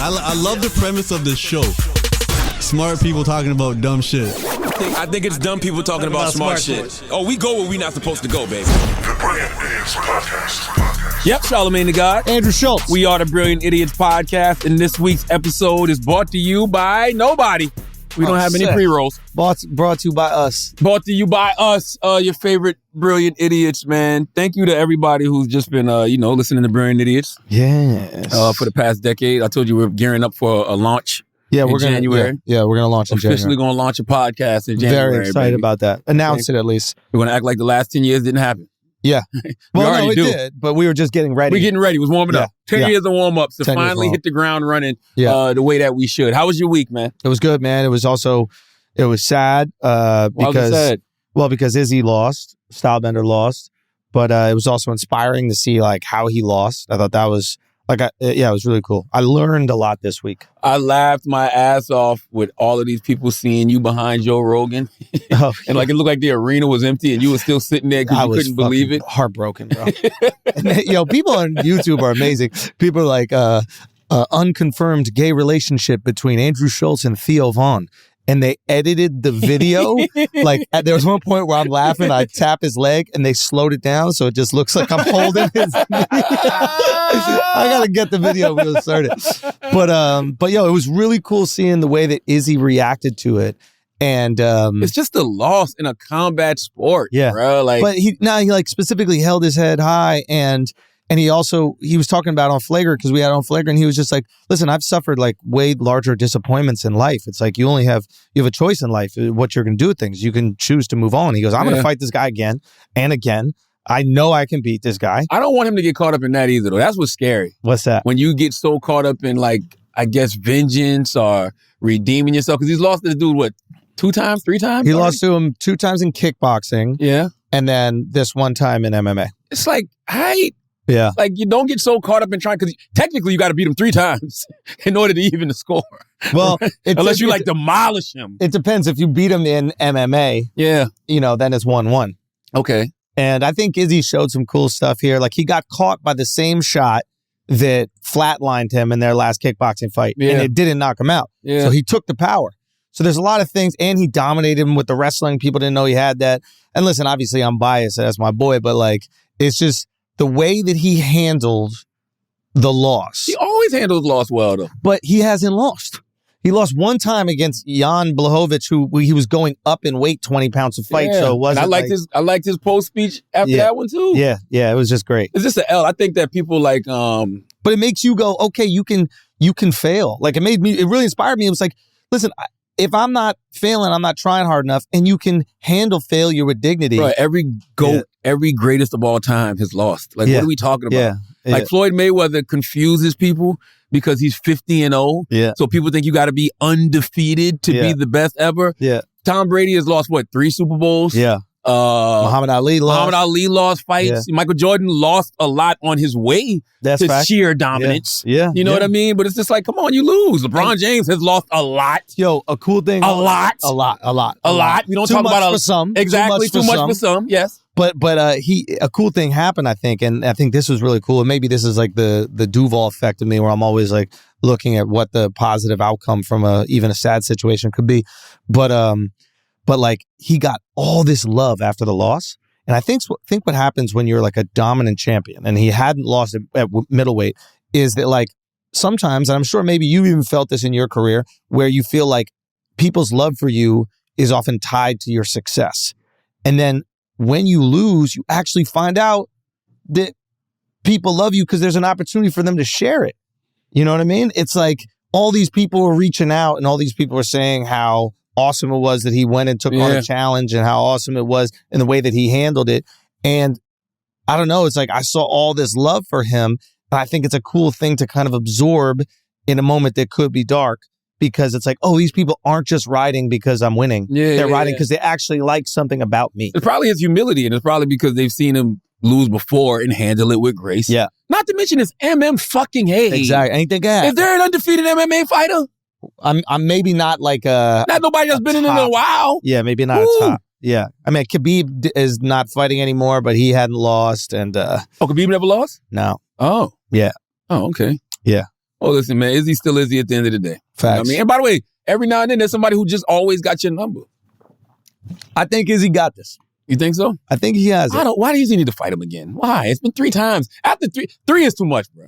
I love the premise of the show. Smart people talking about dumb shit. I think it's dumb people talking about smart shit. Oh, we go where we not supposed to go, baby. The Brilliant Idiots Podcast. Yep, Charlamagne the God. Andrew Schultz. We are the Brilliant Idiots Podcast, and this week's episode is brought to you by nobody. We don't have any pre-rolls. Brought to you by us. Brought to you by us, your favorite Brilliant Idiots, man. Thank you to everybody who's just been, listening to Brilliant Idiots. Yes. For the past decade. I told you we're gearing up for a launch. Yeah, we're gonna January. Yeah, we're gonna launch in January. Officially gonna launch a podcast in January. Very excited about that. Announce it at least. We're gonna act like the last 10 years didn't happen. Yeah. Well, no, it did, but we were just getting ready. We're getting ready. It was warming up. 10 years of warm-ups to finally hit the ground running the way that we should. How was your week, man? It was good, man. It was sad because Izzy lost, Stylebender lost, but it was also inspiring to see like how he lost. I thought that was it was really cool. I learned a lot this week. I laughed my ass off with all of these people seeing you behind Joe Rogan. And like it looked like the arena was empty and you were still sitting there because you couldn't believe it. Heartbroken, bro. People on YouTube are amazing. People are like, unconfirmed gay relationship between Andrew Schultz and Theo Vaughn. And they edited the video. There was one point where I'm laughing, I tap his leg, and they slowed it down so it just looks like I'm holding his knee. I gotta get the video when it started. But it was really cool seeing the way that Izzy reacted to it. And it's just a loss in a combat sport, bro. But he specifically held his head high and he was talking about on Flagrant because we had on Flagrant. He was just like, listen, I've suffered like way larger disappointments in life. It's like you have a choice in life, what you're going to do with things. You can choose to move on. He goes, I'm going to fight this guy again and again. I know I can beat this guy. I don't want him to get caught up in that either, though. That's what's scary. What's that? When you get so caught up in vengeance or redeeming yourself. Because he's lost to the dude, 2 times, 3 times? He lost to him 2 times in kickboxing. Yeah. And then this 1 time in MMA. It's like, yeah. Like, you don't get so caught up in trying, because technically you got to beat him 3 times in order to even the score. Well, unless you demolish him. It depends. If you beat him in MMA, then it's 1-1. Okay. And I think Izzy showed some cool stuff here. Like, he got caught by the same shot that flatlined him in their last kickboxing fight. Yeah. And it didn't knock him out. Yeah. So he took the power. So there's a lot of things. And he dominated him with the wrestling. People didn't know he had that. And listen, obviously I'm biased. That's my boy. But it's just the way that he handled the loss. He always handles loss well, though. But he hasn't lost. He lost 1 time against Jan Blachowicz, who he was going up in weight 20 pounds to fight. So it wasn't. And I liked his post speech after that one too. Yeah, it was just great. It's just an L. I think that people but it makes you go, okay, you can fail. Like it really inspired me. It was like, listen, if I'm not failing, I'm not trying hard enough, and you can handle failure with dignity. Right. Every GOAT, every greatest of all time has lost. What are we talking about? Yeah. Floyd Mayweather confuses people because he's 50-0. Yeah. So people think you got to be undefeated to be the best ever. Yeah. Tom Brady has lost 3 Super Bowls? Yeah. Muhammad Ali lost fights. Yeah. Michael Jordan lost a lot on his way to sheer dominance. Yeah. You know what I mean? But it's just like, come on, you lose. LeBron James has lost a lot. Yo, a cool thing. A lot. A lot. We don't talk about for some. Exactly. Too much for some. Yes. But a cool thing happened, I think, and I think this was really cool. And maybe this is like the Duval effect of me, where I'm always like looking at what the positive outcome from even a sad situation could be. But like he got all this love after the loss. And I think what happens when you're like a dominant champion and he hadn't lost at middleweight is that like sometimes, and I'm sure maybe you even felt this in your career, where you feel like people's love for you is often tied to your success. And then when you lose, you actually find out that people love you because there's an opportunity for them to share it. You know what I mean? It's like all these people were reaching out and all these people were saying how awesome it was that he went and took on a challenge and how awesome it was in the way that he handled it. And I don't know, it's like I saw all this love for him. And I think it's a cool thing to kind of absorb in a moment that could be dark, because it's like, oh, these people aren't just riding because I'm winning. They're riding because they actually like something about me. It's probably his humility, and it's probably because they've seen him lose before and handle it with grace. Yeah. Not to mention his fucking A. Exactly. Anything can happen. Is there an undefeated MMA fighter? I'm maybe not like a... Not nobody that's been in a while. Yeah, maybe not a top. Yeah. I mean, Khabib is not fighting anymore, but he hadn't lost. And Khabib never lost? No. Oh. Yeah. Oh, okay. Yeah. Oh, listen, man, Izzy still Izzy at the end of the day. Facts. You know what I mean? And by the way, every now and then there's somebody who just always got your number. I think Izzy got this. You think so? I think he has it. Why does he need to fight him again? Why? It's been 3 times. After 3 is too much, bro.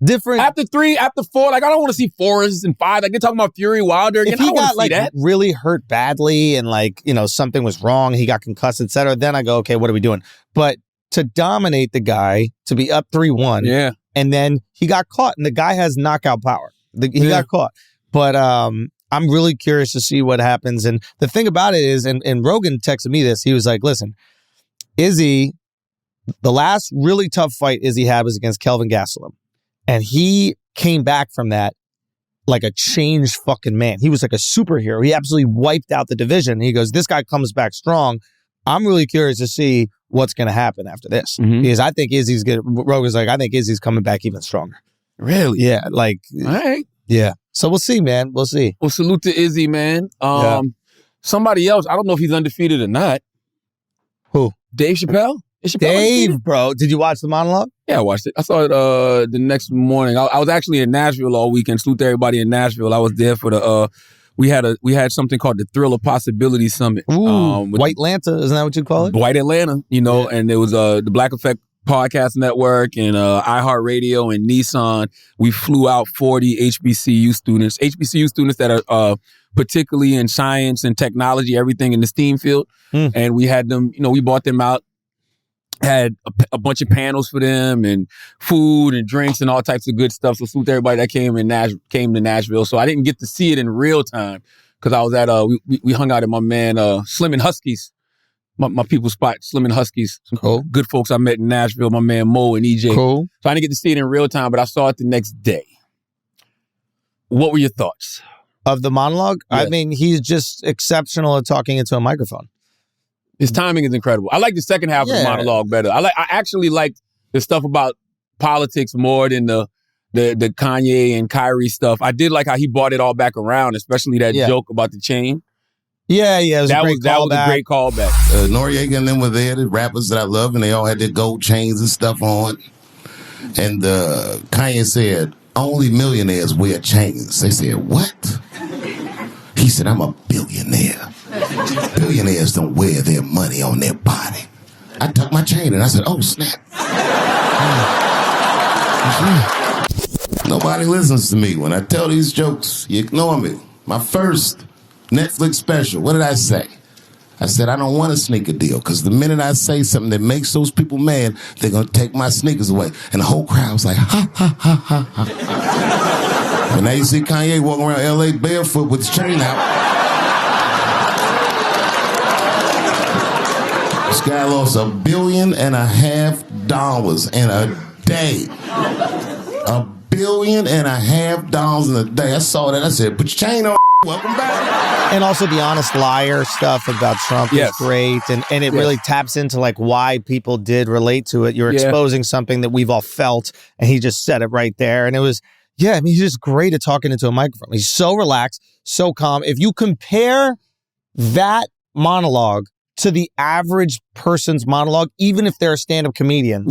Different. After 3, after 4, like I don't want to see 4s and 5. Like they're talking about Fury Wilder again. If he got like that. really hurt badly and like, you know, something was wrong, he got concussed, etc., then I go, okay, what are we doing? But to dominate the guy, to be up 3-1, yeah, and then he got caught, and the guy has knockout power. He got caught. But I'm really curious to see what happens. And the thing about it is, and Rogan texted me this, he was like, listen, Izzy, the last really tough fight Izzy had was against Kelvin Gastelum. And he came back from that like a changed fucking man. He was like a superhero. He absolutely wiped out the division. And he goes, this guy comes back strong. I'm really curious to see what's going to happen after this. Mm-hmm. Because I think Izzy's good. Rogan's like, I think Izzy's coming back even stronger. Really? Yeah. Like, all right. Yeah. So we'll see, man. We'll see. Well, salute to Izzy, man. Somebody else, I don't know if he's undefeated or not. Who? Dave Chappelle? Dave, bro. Did you watch the monologue? Yeah, I watched it. I saw it the next morning. I was actually in Nashville all weekend. Salute to everybody in Nashville. I was there for the we had something called the Thrill of Possibility Summit. Ooh, White Atlanta, isn't that what you call it? White Atlanta, you know, and it was the Black Effect Podcast Network and iHeartRadio and Nissan. We flew out 40 HBCU students that are particularly in science and technology, everything in the STEAM field. And we had them, you know, we brought them out, had a bunch of panels for them and food and drinks and all types of good stuff. So salute to everybody that came to Nashville. So I didn't get to see it in real time because I was at we hung out at my man Slim and Huskies, my people's spot, Slim and Huskies. Some cool. Good folks I met in Nashville, my man Mo and EJ. Cool. So I didn't get to see it in real time, but I saw it the next day. What were your thoughts? Of the monologue? Yeah. I mean, he's just exceptional at talking into a microphone. His timing is incredible. I like the second half of the monologue better. I actually like the stuff about politics more than the Kanye and Kyrie stuff. I did like how he brought it all back around, especially that joke about the chain. Yeah, it was that a great was a great callback. Noriega and them were there, the rappers that I love, and they all had their gold chains and stuff on. And Kanye said, only millionaires wear chains. They said, what? He said, I'm a billionaire. Billionaires don't wear their money on their body. I tucked my chain and I said, oh, snap. Nobody listens to me. When I tell these jokes, you ignore me. My first Netflix special, what did I say? I said, I don't want a sneaker deal because the minute I say something that makes those people mad, they're going to take my sneakers away. And the whole crowd was like, ha, ha, ha, ha, ha. And now you see Kanye walking around L.A. barefoot with his chain out. This guy lost $1.5 billion in a day. $1.5 billion in a day. I saw that. I said, put your chain on. Welcome back. And also the honest liar stuff about Trump is great. And it really taps into like why people did relate to it. You're exposing something that we've all felt, and he just said it right there. And it was, I mean, he's just great at talking into a microphone. He's so relaxed, so calm. If you compare that monologue to the average person's monologue, even if they're a stand-up comedian,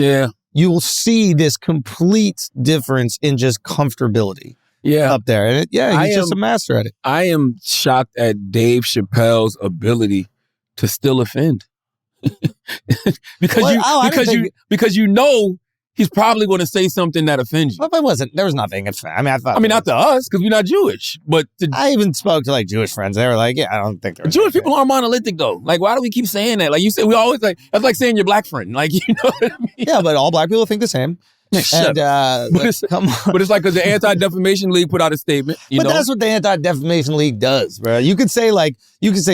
you will see this complete difference in just comfortability. Up there. And he's just a master at it. I am shocked at Dave Chappelle's ability to still offend. because you know he's probably going to say something that offends you. But there was nothing. I mean, not to us, because we're not Jewish. But I even spoke to like Jewish friends. They were like, I don't think they're Jewish people aren't monolithic though. Like, why do we keep saying that? Like you said, we always like, that's like saying your black friend. Like, you know what I mean? Yeah, but all black people think the same. And, come on. But it's like because the Anti-Defamation League put out a statement. You know? That's what the Anti-Defamation League does, bro. You could say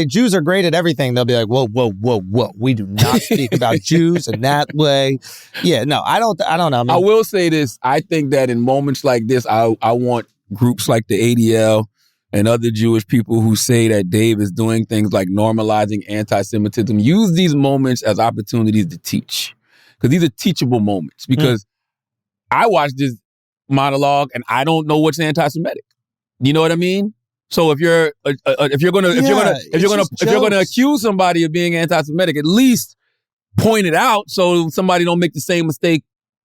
Jews are great at everything. They'll be like, whoa, whoa, whoa, whoa. We do not speak about Jews in that way. Yeah, no, I don't know. Man. I will say this. I think that in moments like this, I want groups like the ADL and other Jewish people who say that Dave is doing things like normalizing anti-Semitism, use these moments as opportunities to teach. Because these are teachable moments. Because I watched this monologue and I don't know what's anti-Semitic. You know what I mean? So if you're gonna accuse somebody of being anti-Semitic, at least point it out so somebody don't make the same mistake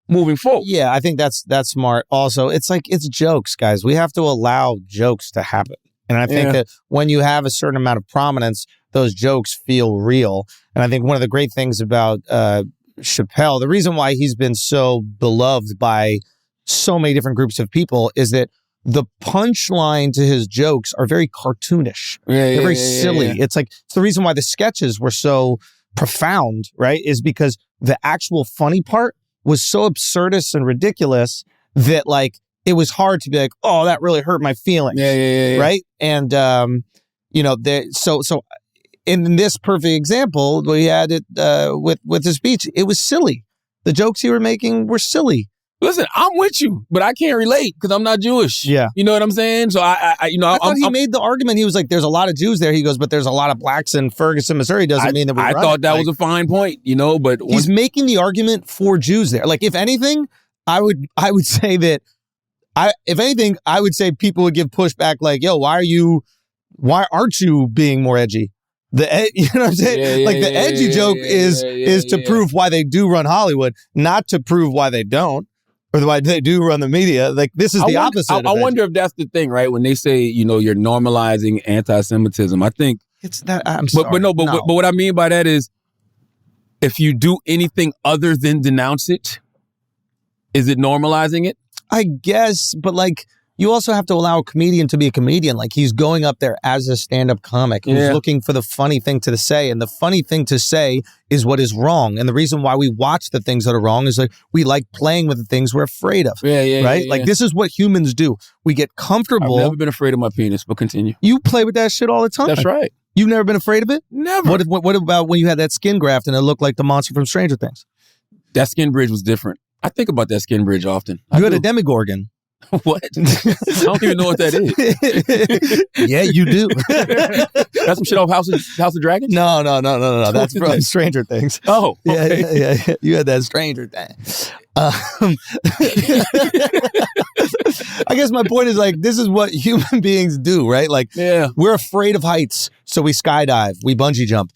moving forward. Yeah, I think that's smart. Also, it's jokes, guys. We have to allow jokes to happen. And I think that when you have a certain amount of prominence, those jokes feel real. And I think one of the great things about Chappelle, the reason why he's been so beloved by so many different groups of people is that the punchline to his jokes are very cartoonish. They're very silly. Yeah. It's the reason why the sketches were so profound, right? Is because the actual funny part was so absurdist and ridiculous that it was hard to be like, oh, that really hurt my feelings. Yeah. Right. And, so in this perfect example, we had it with his speech. It was silly. The jokes he were making were silly. Listen, I'm with you, but I can't relate because I'm not Jewish. Yeah. You know what I'm saying? So I thought he made the argument. He was like, there's a lot of Jews there. He goes, but there's a lot of blacks in Ferguson, Missouri. Doesn't mean that we I thought that was a fine point, but he's making the argument for Jews there. If anything, I would say that I would say people would give pushback yo, why aren't you being more edgy? You know what I'm saying? The edgy joke is to prove why they do run Hollywood, not to prove why they don't. Or why they do run the media. This is the opposite. I wonder if that's the thing, right? When they say, you're normalizing anti-Semitism, I think it's that. I'm sorry. But what I mean by that is, if you do anything other than denounce it, is it normalizing it? I guess, but you also have to allow a comedian to be a comedian. He's going up there as a stand-up comic who's looking for the funny thing to say. And the funny thing to say is what is wrong. And the reason why we watch the things that are wrong is we like playing with the things we're afraid of. Right? Yeah. This is what humans do. We get comfortable. I've never been afraid of my penis, but continue. You play with that shit all the time. That's right. You've never been afraid of it? Never. What about when you had that skin graft and it looked like the monster from Stranger Things? That skin bridge was different. I think about that skin bridge often. You had a demigorgon. What? I don't even know what that is. Yeah, you do. That's some shit off House of Dragons? No. That's from Stranger Things. Oh, okay. Yeah. You had that Stranger Thing. I guess my point is this is what human beings do, right? We're afraid of heights, so we skydive, we bungee jump.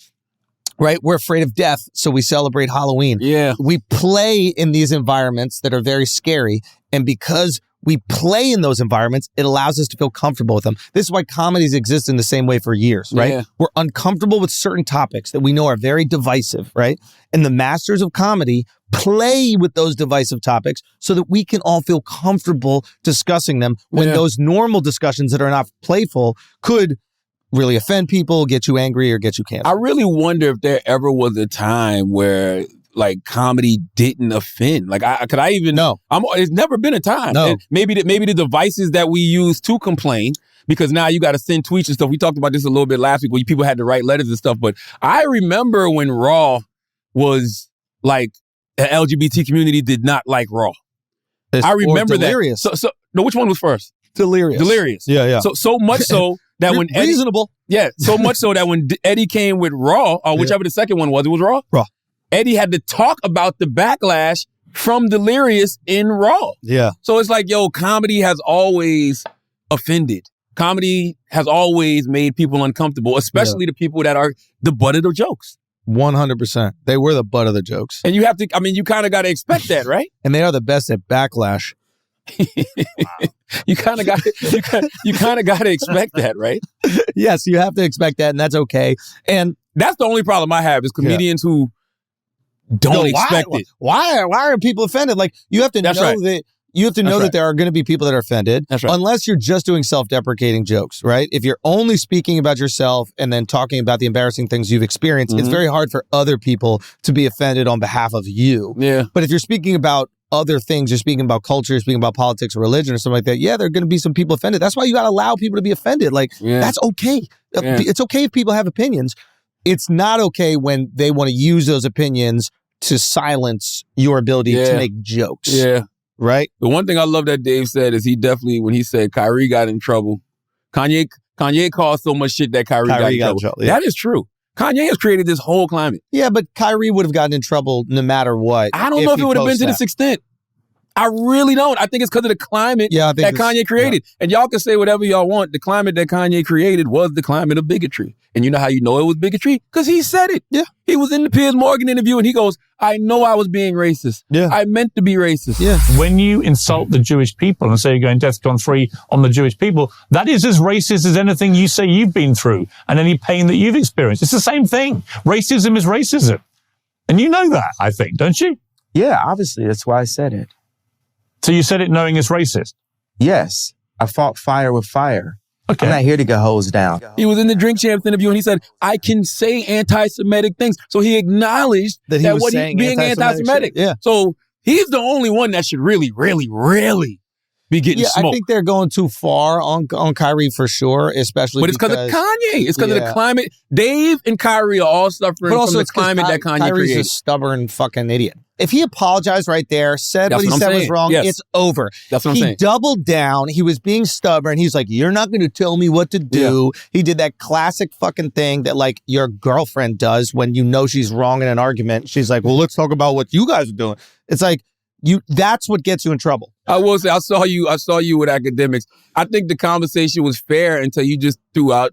Right? We're afraid of death, so we celebrate Halloween. Yeah. We play in these environments that are very scary, and because we play in those environments, it allows us to feel comfortable with them. This is why comedies exist in the same way for years, right? Yeah. We're uncomfortable with certain topics that we know are very divisive, right? And the masters of comedy play with those divisive topics so that we can all feel comfortable discussing them when those normal discussions that are not playful could really offend people, get you angry, or get you canceled. I really wonder if there ever was a time where comedy didn't offend. Could I even know? It's never been a time. No. And maybe the devices that we use to complain, because now you got to send tweets and stuff. We talked about this a little bit last week where people had to write letters and stuff. But I remember when Raw was the LGBT community did not like Raw. I remember Delirious. that. So no, which one was first? Delirious. Yeah. So much so that when Eddie, reasonable. Yeah. So much so that when Eddie came with Raw, or whichever the second one was, it was Raw. Raw. Eddie had to talk about the backlash from Delirious in Raw. Yeah. So it's comedy has always offended. Comedy has always made people uncomfortable, especially the people that are the butt of the jokes. 100%. They were the butt of the jokes. And you have to, you kind of got to expect that, right? And they are the best at backlash. You kind of got to expect that, right? Yes, you have to expect that, and that's okay. And that's the only problem I have is comedians who don't expect it. Why are people offended? You have to know that you have to know that there are going to be people that are offended. That's right. Unless you're just doing self-deprecating jokes, right? If you're only speaking about yourself and then talking about the embarrassing things you've experienced, it's very hard for other people to be offended on behalf of you. Yeah. But if you're speaking about other things, you're speaking about culture, you're speaking about politics or religion or something like that, there are going to be some people offended. That's why you got to allow people to be offended. That's okay. Yeah. It's okay if people have opinions. It's not okay when they want to use those opinions to silence your ability to make jokes. Yeah. Right? The one thing I love that Dave said is he definitely, when he said Kyrie got in trouble, Kanye caused so much shit that Kyrie got in trouble. Yeah. That is true. Kanye has created this whole climate. Yeah, but Kyrie would have gotten in trouble no matter what. I don't know if it would have been to this extent. I really don't. I think it's because of the climate that Kanye created. And y'all can say whatever y'all want. The climate that Kanye created was the climate of bigotry. And you know how you know it was bigotry? Because he said it. Yeah. He was in the Piers Morgan interview and he goes, I know I was being racist. Yeah. I meant to be racist. Yeah. When you insult the Jewish people and say you're going DEFCON 3 on the Jewish people, that is as racist as anything you say you've been through and any pain that you've experienced. It's the same thing. Racism is racism. And you know that, I think, don't you? Yeah, obviously. That's why I said it. So you said it knowing it's racist? Yes. I fought fire with fire. Okay. I'm not here to get hosed down. He was in the Drink Champs interview and he said, I can say anti-Semitic things. So he acknowledged that he was being anti-Semitic. Yeah. So he's the only one that should really, really, really be getting smoked. I think they're going too far on Kyrie for sure, especially But it's because of Kanye. It's because of the climate. Dave and Kyrie are all suffering from the climate that Kanye Kyrie's created. a stubborn fucking idiot. If he apologized right there, said That's what he what I'm said was saying. wrong, Yes. it's over. That's what I'm saying. He doubled down. He was being stubborn. He's like, you're not going to tell me what to do. Yeah. He did that classic fucking thing that like your girlfriend does when you know she's wrong in an argument. She's like, well, let's talk about what you guys are doing. It's like, that's what gets you in trouble. I will say, I saw you with academics. I think the conversation was fair until you just threw out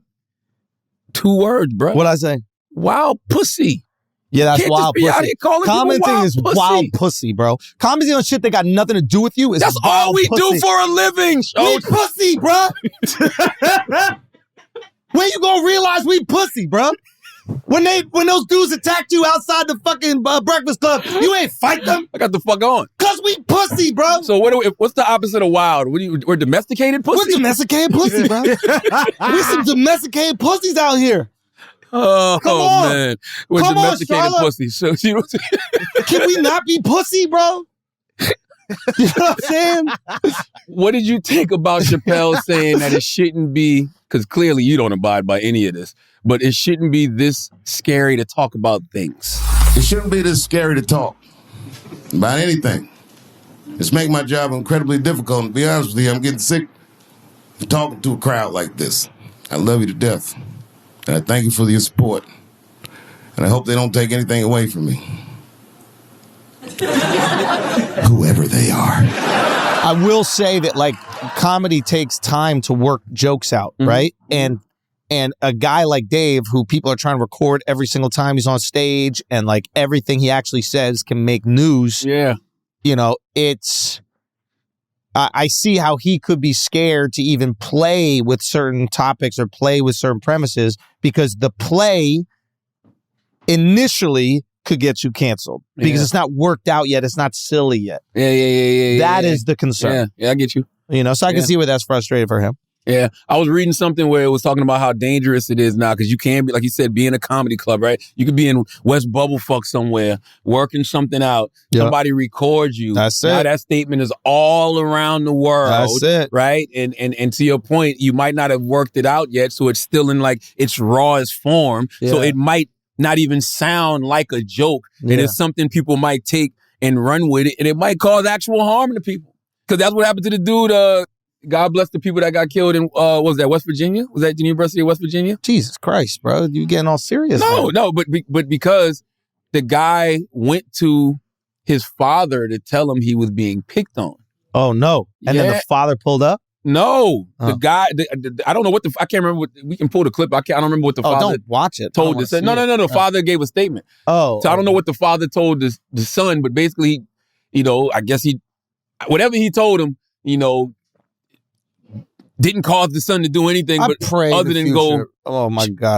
2 words, bro. What'd I say? Wild pussy. Yeah, that's Can't wild just be out pussy. here calling Commenting people wild is pussy. wild pussy, bro. Commenting on shit that got nothing to do with you is That's wild all we pussy. do for a living. We pussy, bro. When you gonna realize we pussy, bro? When those dudes attacked you outside the fucking Breakfast Club, you ain't fight them. I got the fuck on. Cause we pussy, bro. So what's the opposite of wild? We're domesticated pussy? We're domesticated pussy, bro. We some domesticated pussies out here. Oh, Come on. man. We're Come on, domesticated Charlotte. pussy. So, you know what I'm saying? Can we not be pussy, bro? You know what I'm saying? What did you think about Chappelle saying that it shouldn't be, because clearly you don't abide by any of this, but it shouldn't be this scary to talk about things? It shouldn't be this scary to talk about anything. It's making my job incredibly difficult. And to be honest with you, I'm getting sick of talking to a crowd like this. I love you to death. And I thank you for your support. And I hope they don't take anything away from me. Whoever they are. I will say that like comedy takes time to work jokes out, right? And a guy like Dave, who people are trying to record every single time he's on stage, and like everything he actually says can make news. Yeah. You know, it's... I see how he could be scared to even play with certain topics or play with certain premises because the play initially could get you canceled because it's not worked out yet. It's not silly yet. Yeah. That is the concern. Yeah, I get you. You know, so I can see where that's frustrating for him. Yeah, I was reading something where it was talking about how dangerous it is now because you can be, like you said, be in a comedy club, right? You could be in West Bubblefuck somewhere, working something out. Yep. Somebody records you. That's it. Now that statement is all around the world. That's it. Right? And to your point, you might not have worked it out yet, so it's still in like its rawest form. Yeah. So it might not even sound like a joke. Yeah. And it's something people might take and run with it, and it might cause actual harm to people. Because that's what happened to the dude, God bless the people that got killed in, what was that, West Virginia? Was that the University of West Virginia? Jesus Christ, bro. You getting all serious? No, but because the guy went to his father to tell him he was being picked on. Oh, no. And then the father pulled up? No. The guy, I don't know what I can't remember we can pull the clip. I don't remember what the father don't watch it. told the son. No. The father gave a statement. Oh. So I don't know what the father told the son, but basically, you know, I guess whatever he told him, you know, didn't cause the son to do anything other than go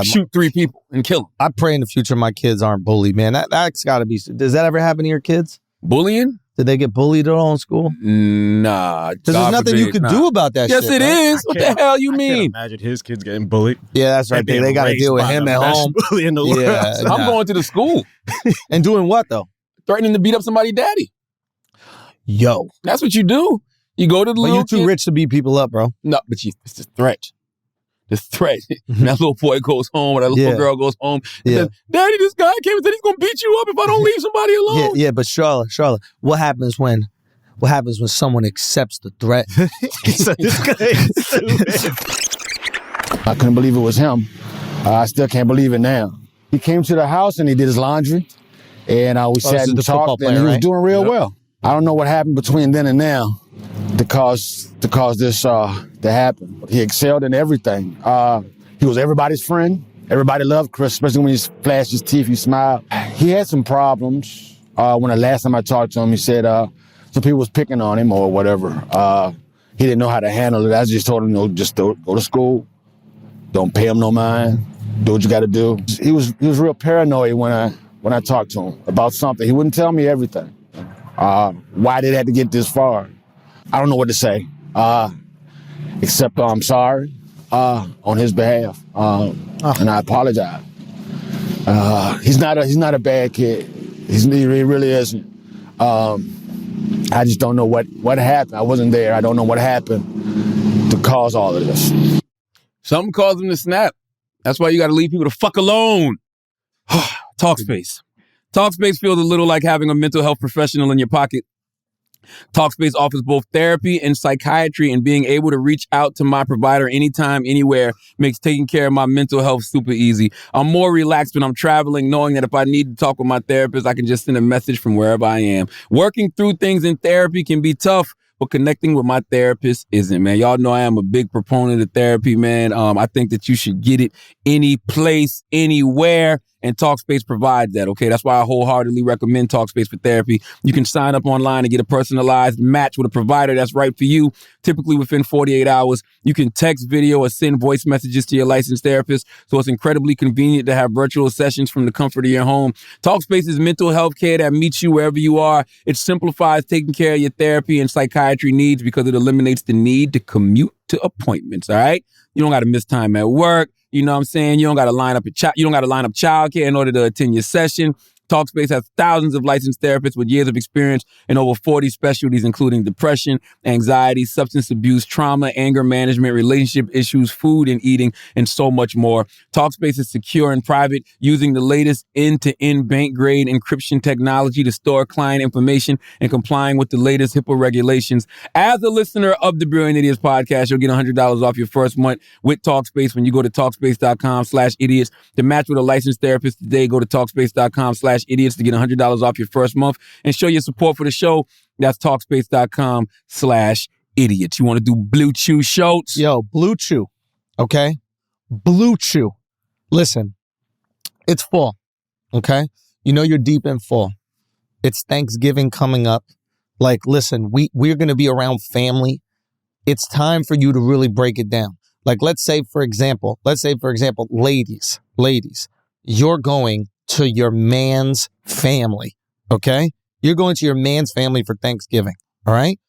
shoot 3 people and kill them. I pray in the future my kids aren't bullied, man. That's got to be... Does that ever happen to your kids? Bullying? Did they get bullied at all in school? Nah. Because there's nothing you could do about that shit. Yes, it is. What the hell you mean? I can't imagine his kids getting bullied. Yeah, that's right. They got to deal with him at home. Bully in the world. I'm going to the school. And doing what, though? Threatening to beat up somebody's daddy. Yo. That's what you do. You go to the little you're too rich to beat people up, bro. No, but it's a threat. The threat. And that little boy goes home or that little girl goes home and says, Daddy, this guy came and said he's going to beat you up if I don't leave somebody alone. Yeah, but Charlotte, what happens when someone accepts the threat? I couldn't believe it was him. I still can't believe it now. He came to the house and he did his laundry. And we sat and talked, and he was doing real well. I don't know what happened between then and now to cause this to happen. He excelled in everything. He was everybody's friend. Everybody loved Chris, especially when he flashed his teeth, he smiled. He had some problems. When the last time I talked to him, he said some people was picking on him or whatever. He didn't know how to handle it. I just told him, just go to school. Don't pay him no mind. Do what you got to do. He was real paranoid when I talked to him about something. He wouldn't tell me everything. Why did it have to get this far? I don't know what to say, except I'm sorry on his behalf, and I apologize. He's not a bad kid. He really isn't. I just don't know what happened. I wasn't there. I don't know what happened to cause all of this. Something caused him to snap. That's why you got to leave people the fuck alone. Talkspace. Talkspace feels a little like having a mental health professional in your pocket. Talkspace offers both therapy and psychiatry, and being able to reach out to my provider anytime, anywhere makes taking care of my mental health super easy. I'm more relaxed when I'm traveling, knowing that if I need to talk with my therapist, I can just send a message from wherever I am. Working through things in therapy can be tough, but connecting with my therapist isn't, man. Y'all know I am a big proponent of therapy, man. I think that you should get it any place, anywhere. And Talkspace provides that, okay? That's why I wholeheartedly recommend Talkspace for therapy. You can sign up online and get a personalized match with a provider that's right for you, typically within 48 hours. You can text, video, or send voice messages to your licensed therapist, so it's incredibly convenient to have virtual sessions from the comfort of your home. Talkspace is mental health care that meets you wherever you are. It simplifies taking care of your therapy and psychiatry needs because it eliminates the need to commute to appointments, all right? You don't got to miss time at work. You know what I'm saying? You don't got to line up childcare in order to attend your session. Talkspace has thousands of licensed therapists with years of experience in over 40 specialties, including depression, anxiety, substance abuse, trauma, anger management, relationship issues, food and eating, and so much more. Talkspace is secure and private, using the latest end-to-end bank-grade encryption technology to store client information and complying with the latest HIPAA regulations. As a listener of the Brilliant Idiots podcast, you'll get $100 off your first month with Talkspace when you go to Talkspace.com/idiots. To match with a licensed therapist today, go to Talkspace.com/idiots to get $100 off your first month and show your support for the show. That's Talkspace.com/idiots. You want to do Blue Chew Schultz? Yo, Blue Chew. Okay? Blue Chew. Listen, it's fall. Okay? You know you're deep in fall. It's Thanksgiving coming up. Like, listen, we're going to be around family. It's time for you to really break it down. Like, let's say, for example, ladies, you're going to your man's family, okay? You're going to your man's family for Thanksgiving, all right?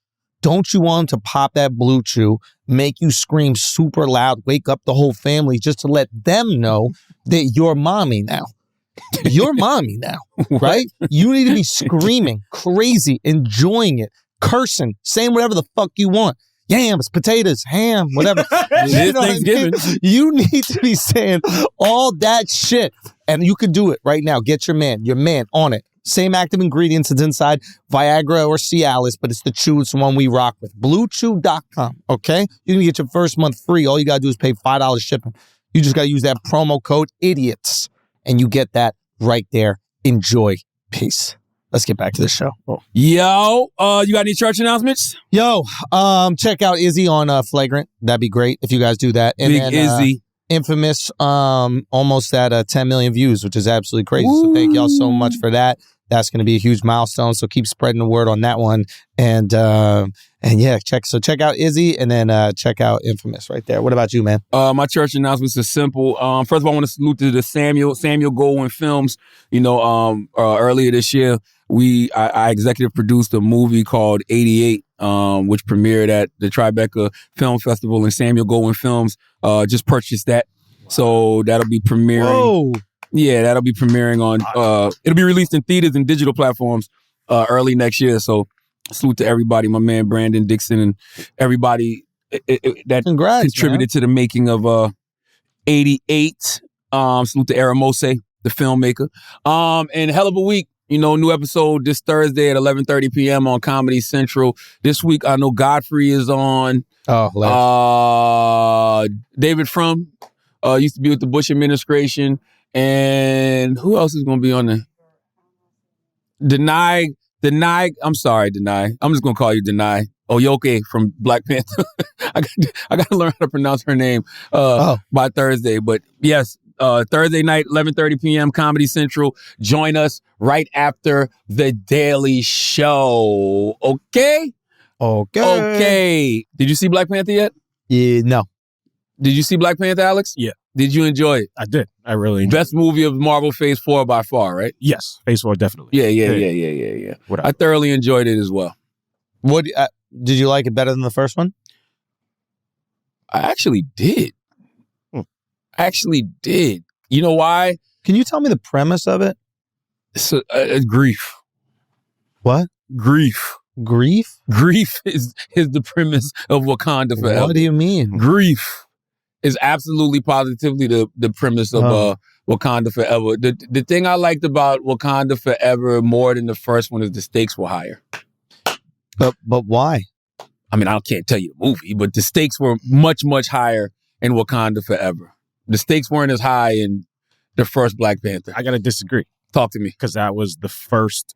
Don't you want him to pop that Blue Chew, make you scream super loud, wake up the whole family just to let them know that you're mommy now? You're mommy now, right? You need to be screaming, crazy, enjoying it, cursing, saying whatever the fuck you want. Yams, potatoes, ham, whatever. You know what I mean? You need to be saying all that shit. And you could do it right now. Get your man on it. Same active ingredients that's inside Viagra or Cialis, but it's the chew. It's the one we rock with. BlueChew.com, okay? You can get your first month free. All you got to do is pay $5 shipping. You just got to use that promo code IDIOTS, and you get that right there. Enjoy. Peace. Let's get back to the show. Oh. Yo, you got any church announcements? Yo, check out Izzy on Flagrant. That'd be great if you guys do that. And Big then, Izzy. Infamous, almost at 10 million views, which is absolutely crazy. Woo. So thank y'all so much for that. That's going to be a huge milestone. So keep spreading the word on that one. And yeah, check out Izzy and then check out Infamous right there. What about you, man? My church announcements are simple. First of all, I want to salute to the Samuel Goldwyn Films. You know, earlier this year, I executive produced a movie called 88, which premiered at the Tribeca Film Festival, and Samuel Goldwyn Films just purchased that. So that'll be premiering. Whoa. Yeah, that'll be premiering on, it'll be released in theaters and digital platforms early next year. So salute to everybody, my man Brandon Dixon and everybody that contributed to the making of 88. Salute to Aramose, the filmmaker. And hell of a week. You know, new episode this Thursday at 11:30 p.m. on Comedy Central. This week, I know Godfrey is on. Oh, David Frum used to be with the Bush administration. And who else is going to be on there? Denai Denai. I'm sorry, Denai. I'm just gonna call you Denai Oyoke from Black Panther. I got to learn how to pronounce her name by Thursday. But yes, Thursday night, 11:30 p.m. Comedy Central. Join us right after The Daily Show. Okay. Okay. Did you see Black Panther yet? Yeah, no. Did you see Black Panther, Alex? Yeah. Did you enjoy it? I did. I really enjoyed Best movie of Marvel Phase 4 by far, right? Yes. Phase 4, definitely. Yeah. Whatever. I thoroughly enjoyed it as well. What did you like it better than the first one? I actually did. Actually did. You know why? Can you tell me the premise of it? It's grief. What? Grief. Grief? Grief is the premise of Wakanda Forever. What do you mean? Grief is absolutely positively the premise of Wakanda Forever. The thing I liked about Wakanda Forever more than the first one is the stakes were higher. But why? I mean, I can't tell you the movie, but the stakes were much, much higher in Wakanda Forever. The stakes weren't as high in the first Black Panther. I got to disagree. Talk to me. Because that was the first,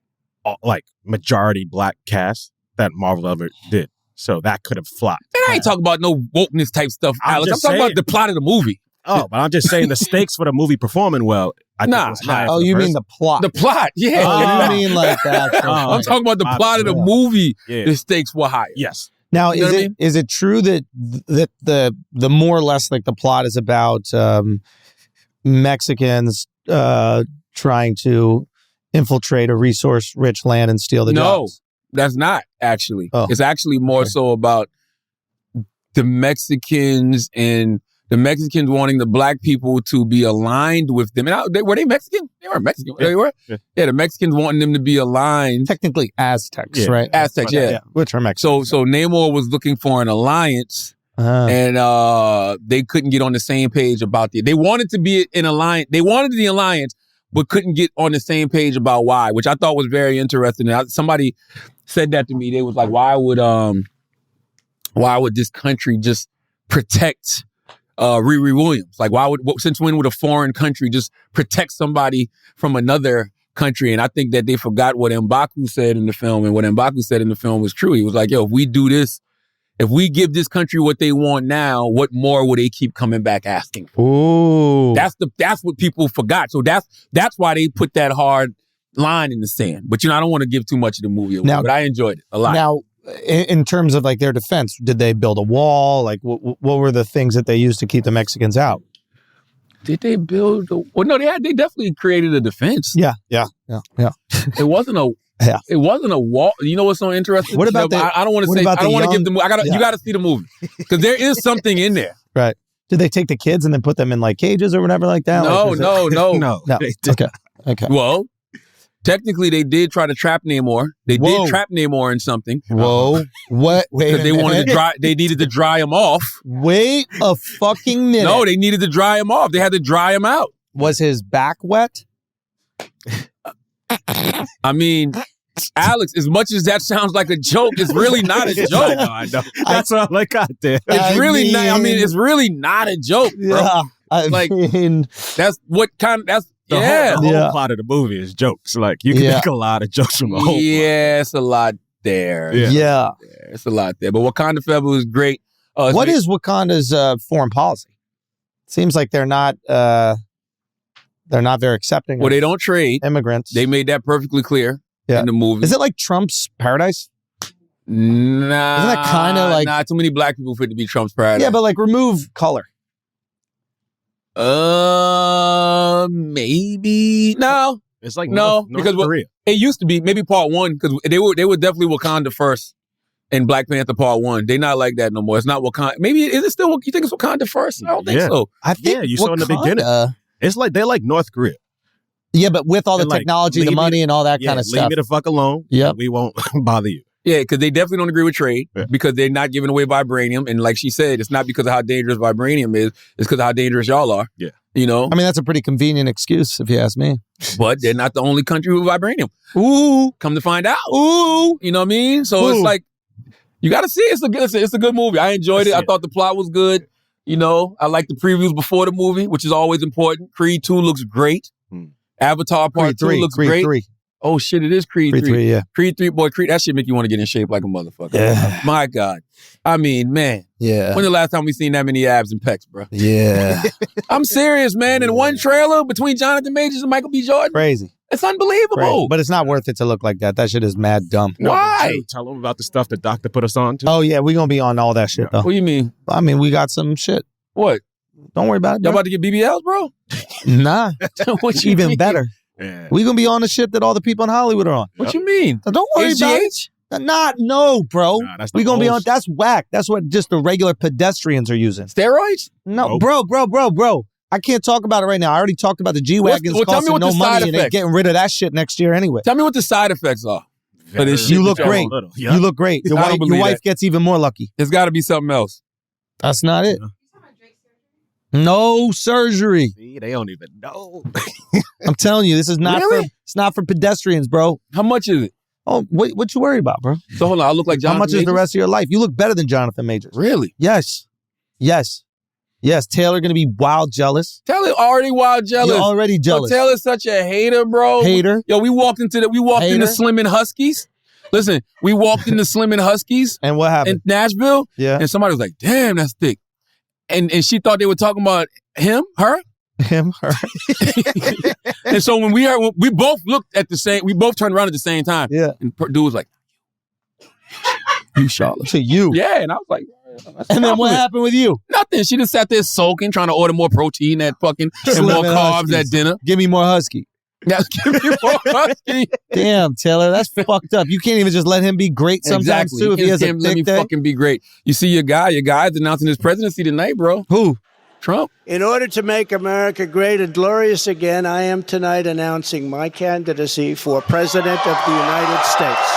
majority black cast that Marvel ever did. So that could have flopped. And I ain't talking about no wokeness type stuff, Alex. I'm talking about the plot of the movie. Oh, but I'm just saying the stakes for the movie performing well, I think was higher. Oh, you mean the plot? The plot, yeah. Oh, you mean like that. I'm talking about the plot of the movie. Yeah. The stakes were higher. Yes. Now, You know what I mean? is it true that the more or less like the plot is about Mexicans trying to infiltrate a resource-rich land and steal the jobs? No, that's not actually. Oh. It's actually more so about the Mexicans and the Mexicans wanting the black people to be aligned with them. And were they Mexican? They were Mexican. Yeah. They were? Yeah. The Mexicans wanting them to be aligned. Technically Aztecs, right? Aztecs, yeah. Which are Mexican. So Namor was looking for an alliance, and they couldn't get on the same page about They wanted to be in alliance. They wanted the alliance, but couldn't get on the same page about why, which I thought was very interesting. And somebody said that to me. They was like, why would this country just protect Riri Williams? Like, since when would a foreign country just protect somebody from another country? And I think that they forgot what M'Baku said in the film, and what M'Baku said in the film was true. He was like, yo, if we do this, if we give this country what they want now, what more will they keep coming back asking for? Ooh. That's what people forgot. So that's why they put that hard line in the sand. But I don't want to give too much of the movie away, but I enjoyed it a lot. Now, in terms of like their defense, did they build a wall? Like, what were the things that they used to keep the Mexicans out? Did they build? Well, no, they definitely created a defense. Yeah. It wasn't a. Yeah. It wasn't a wall. You know what's so interesting? What about I don't want to say. I don't want to give the movie. You got to see the movie because there is something in there. Right. Did they take the kids and then put them in like cages or whatever like that? No. Okay. Well, technically, they did try to trap Namor. They did trap Namor in something. Whoa. What? Wait. Because they wanted to dry. They needed to dry him off. Wait a fucking minute. No, they needed to dry him off. They had to dry him out. Was his back wet? I mean, Alex, as much as that sounds like a joke, it's really not a joke. I know. That's all I got there. It's really not. I mean, it's really not a joke, bro. Yeah. That's what kind of. That's The whole plot of the movie is jokes. Like, you can make a lot of jokes from the whole plot. It's a lot there. Yeah. It's a lot there. But Wakanda Forever was great. What is Wakanda's foreign policy? Seems like they're not very accepting. Well, they don't trade immigrants. They made that perfectly clear in the movie. Is it like Trump's paradise? Nah. Isn't that kind of like too many black people for it to be Trump's paradise? Yeah, but like remove color. Maybe no. It's like North because Korea. It used to be maybe part one because they were definitely Wakanda first in Black Panther Part 1. They not like that no more. It's not Wakanda. Maybe is it still? You think it's Wakanda first? I don't think so. I think you saw in the beginning. It's like they're like North Korea. Yeah, but with all the technology, the money, and all that kind of stuff. Leave me the fuck alone. Yeah, we won't bother you. Yeah, because they definitely don't agree with trade because they're not giving away vibranium. And like she said, it's not because of how dangerous vibranium is. It's because of how dangerous y'all are. Yeah. You know? I mean, that's a pretty convenient excuse if you ask me. But they're not the only country with vibranium. Ooh. Come to find out. Ooh. You know what I mean? So it's like, you got to see it. It's a good movie. I enjoyed it. I thought the plot was good. You know, I like the previews before the movie, which is always important. Creed 2 looks great. Avatar Part 2 looks great. Oh shit, it is Creed 3. Creed 3, yeah. Creed 3, boy, Creed, that shit make you want to get in shape like a motherfucker. Yeah. My God. I mean, man. Yeah. When the last time we seen that many abs and pecs, bro? Yeah. I'm serious, man. In one trailer between Jonathan Majors and Michael B. Jordan. Crazy. It's unbelievable. Crazy. But it's not worth it to look like that. That shit is mad dumb. Why? Tell them about the stuff the doctor put us on to. Oh, yeah. We're going to be on all that shit, though. What do you mean? I mean, we got some shit. What? Don't worry about it. Y'all Bro. about to get BBLs, bro? Nah. What you Even mean? better. Yeah. We're going to be on the shit that all the people in Hollywood are on. What you mean? So don't worry about it. No, bro. Nah, that's the We're going to be whole on. That's whack. That's what just the regular pedestrians are using. Steroids? No, Nope. bro. I can't talk about it right now. I already talked about the G-Wagons Well, tell me costing what no the money side and they're effects. getting rid of that shit next year anyway. Tell me what the side effects are. For this shit You that look y'all great. want. You look great. Your I don't wife, believe your wife that. gets even more lucky. There's got to be something else. That's not it. No surgery. See, they don't even know. I'm telling you, this is not Really? for. It's not for pedestrians, bro. How much is it? Oh, what you worry about, bro? So hold on, I look like Jonathan How much is the Majors? rest of your life? You look better than Jonathan Majors. Really? Yes. Taylor gonna be wild jealous. Taylor already wild jealous. You're already jealous. Yo, Taylor's such a hater, bro. Hater. Yo, we walked into Hater. Slim and Huskies. Listen, we walked into Slim and Huskies And what in happened? Nashville, Yeah. and somebody was like, "Damn, that's thick," and she thought they were talking about her. Him, her. And so when we both looked at the same, we both turned around at the same time. Yeah. And dude was like, "You Charlotte." To you. Yeah, and I was like, "That's a And then what compliment." happened with you? Nothing. She just sat there sulking, trying to order more protein and Slim more and carbs Huskies. at dinner. Give me more husky. Yeah, give me more husky. Damn, Taylor, that's fucked up. You can't even just let him be great sometimes Exactly. too if he has a Let me thick day. fucking be great. You see your guy's announcing his presidency tonight, bro. Who? Trump. In order to make America great and glorious again, I am tonight announcing my candidacy for President of the United States.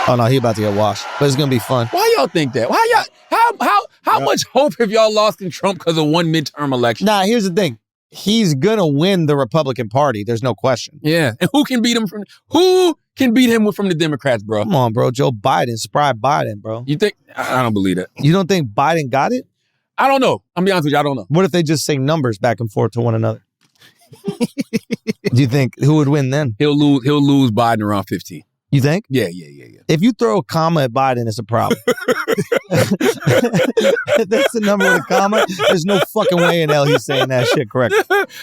Oh no, he about to get washed. But it's gonna be fun. Why y'all think that? Why y'all? How much hope have y'all lost in Trump because of one midterm election? Nah, here's the thing. He's gonna win the Republican Party. There's no question. Yeah, and who can beat him from the Democrats, bro? Come on, bro. Joe Biden, spry Biden, bro. You think? I don't believe that. You don't think Biden got it? I don't know. I'm be honest with you. I don't know. What if they just say numbers back and forth to one another? Do you think who would win then? He'll lose Biden around 15. You think? Yeah. If you throw a comma at Biden, it's a problem. If that's the number with a comma, there's no fucking way in hell he's saying that shit correct.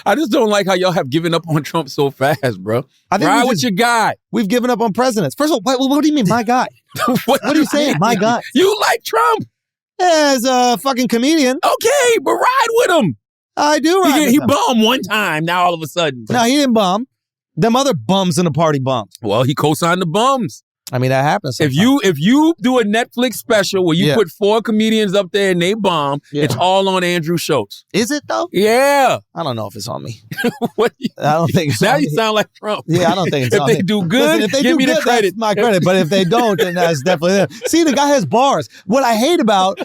I just don't like how y'all have given up on Trump so fast, bro. I think Ride we with just- your guy. We've given up on presidents. First of all, what do you mean, my guy? What are you saying, my guy? You like Trump. As a fucking comedian. Okay, but ride with him. I do ride with He him. bombed one time. Now all of a sudden. No, he didn't bomb. Them other bums in the party bombed. Well, he co-signed the bums. I mean, that happens sometimes. If you do a Netflix special where you Yeah. put 4 comedians up there and they bomb, Yeah. it's all on Andrew Schultz. Is it though? Yeah. I don't know if it's on me. What? I don't think it's Now on you me. sound like Trump. Yeah, I don't think it's If on they me. do good, Listen, if they give do me the good, credit. That's my credit. But if they don't, then that's definitely them. See, the guy has bars. What I hate about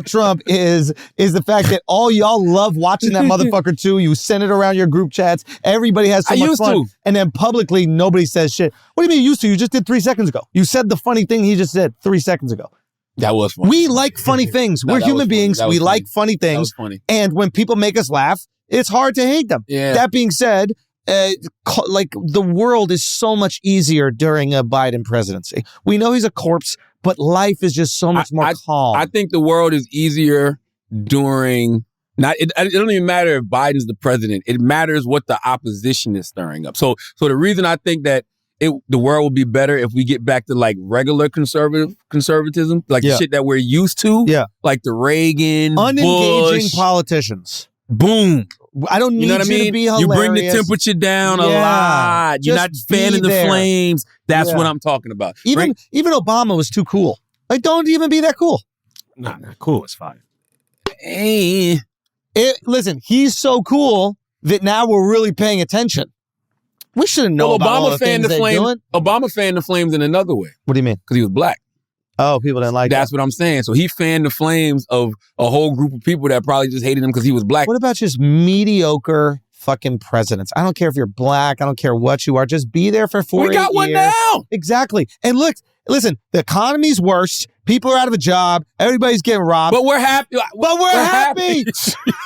Trump is the fact that all y'all love watching that motherfucker too. You send it around your group chats. Everybody has so I much used fun. to. And then publicly, nobody says shit. What do you mean you used to? You just did 3 seconds ago. You said the funny thing he just said 3 seconds ago. That was funny. We like funny things. No, We're that human was funny. beings. That was We like funny. funny That was things. funny. And when people make us laugh, it's hard to hate them. Yeah. That being said, like the world is so much easier during a Biden presidency. We know he's a corpse, but life is just so much more calm. I think the world is easier during it don't even matter if Biden's the president. It matters what the opposition is stirring up. So the reason I think that the world will be better if we get back to like regular conservatism, like the shit that we're used to. Yeah. Like the Reagan, Unengaging Bush. politicians. Boom. I don't need You know what I mean? to be You hilarious. bring the temperature down a Yeah. lot. You're not Just be fanning the there. flames. That's Yeah. what I'm talking about. Even Obama was too cool. Like, don't even be that cool. Nah, cool. It's fine. Hey. Listen, he's so cool that now we're really paying attention. We shouldn't know about all the things they're doing. Obama fanned the flames in another way. What do you mean? Because he was black. Oh, people didn't like That's that. what I'm saying. So he fanned the flames of a whole group of people that probably just hated him because he was black. What about just mediocre fucking presidents? I don't care if you're black. I don't care what you are. Just be there for 4 We got one years. now. Exactly. And look, listen, the economy's worse. People are out of a job. Everybody's getting robbed. But we're happy. But we're happy.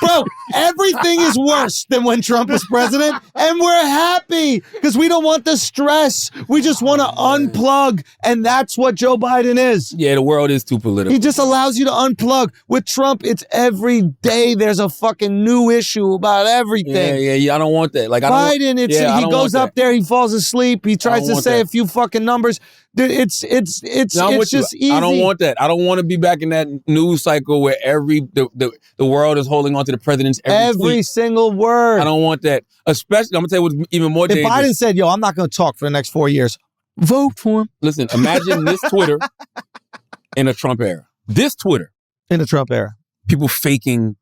Bro, everything is worse than when Trump was president. And we're happy because we don't want the stress. We just want to unplug. And that's what Joe Biden is. Yeah, the world is too political. He just allows you to unplug. With Trump, it's every day there's a fucking new issue about everything. Yeah. I don't want that. Like Biden, he goes up there, he falls asleep, he tries to say a few fucking numbers. Dude, it's just easy. I don't want that. I don't want to be back in that news cycle where the world is holding on to the president's every single word. I don't want that. Especially, I'm gonna tell you what's even more dangerous. If Biden said, "Yo, I'm not gonna talk for the next 4 years," vote for him. Listen, imagine this Twitter in a Trump era. This Twitter in a Trump era. People faking,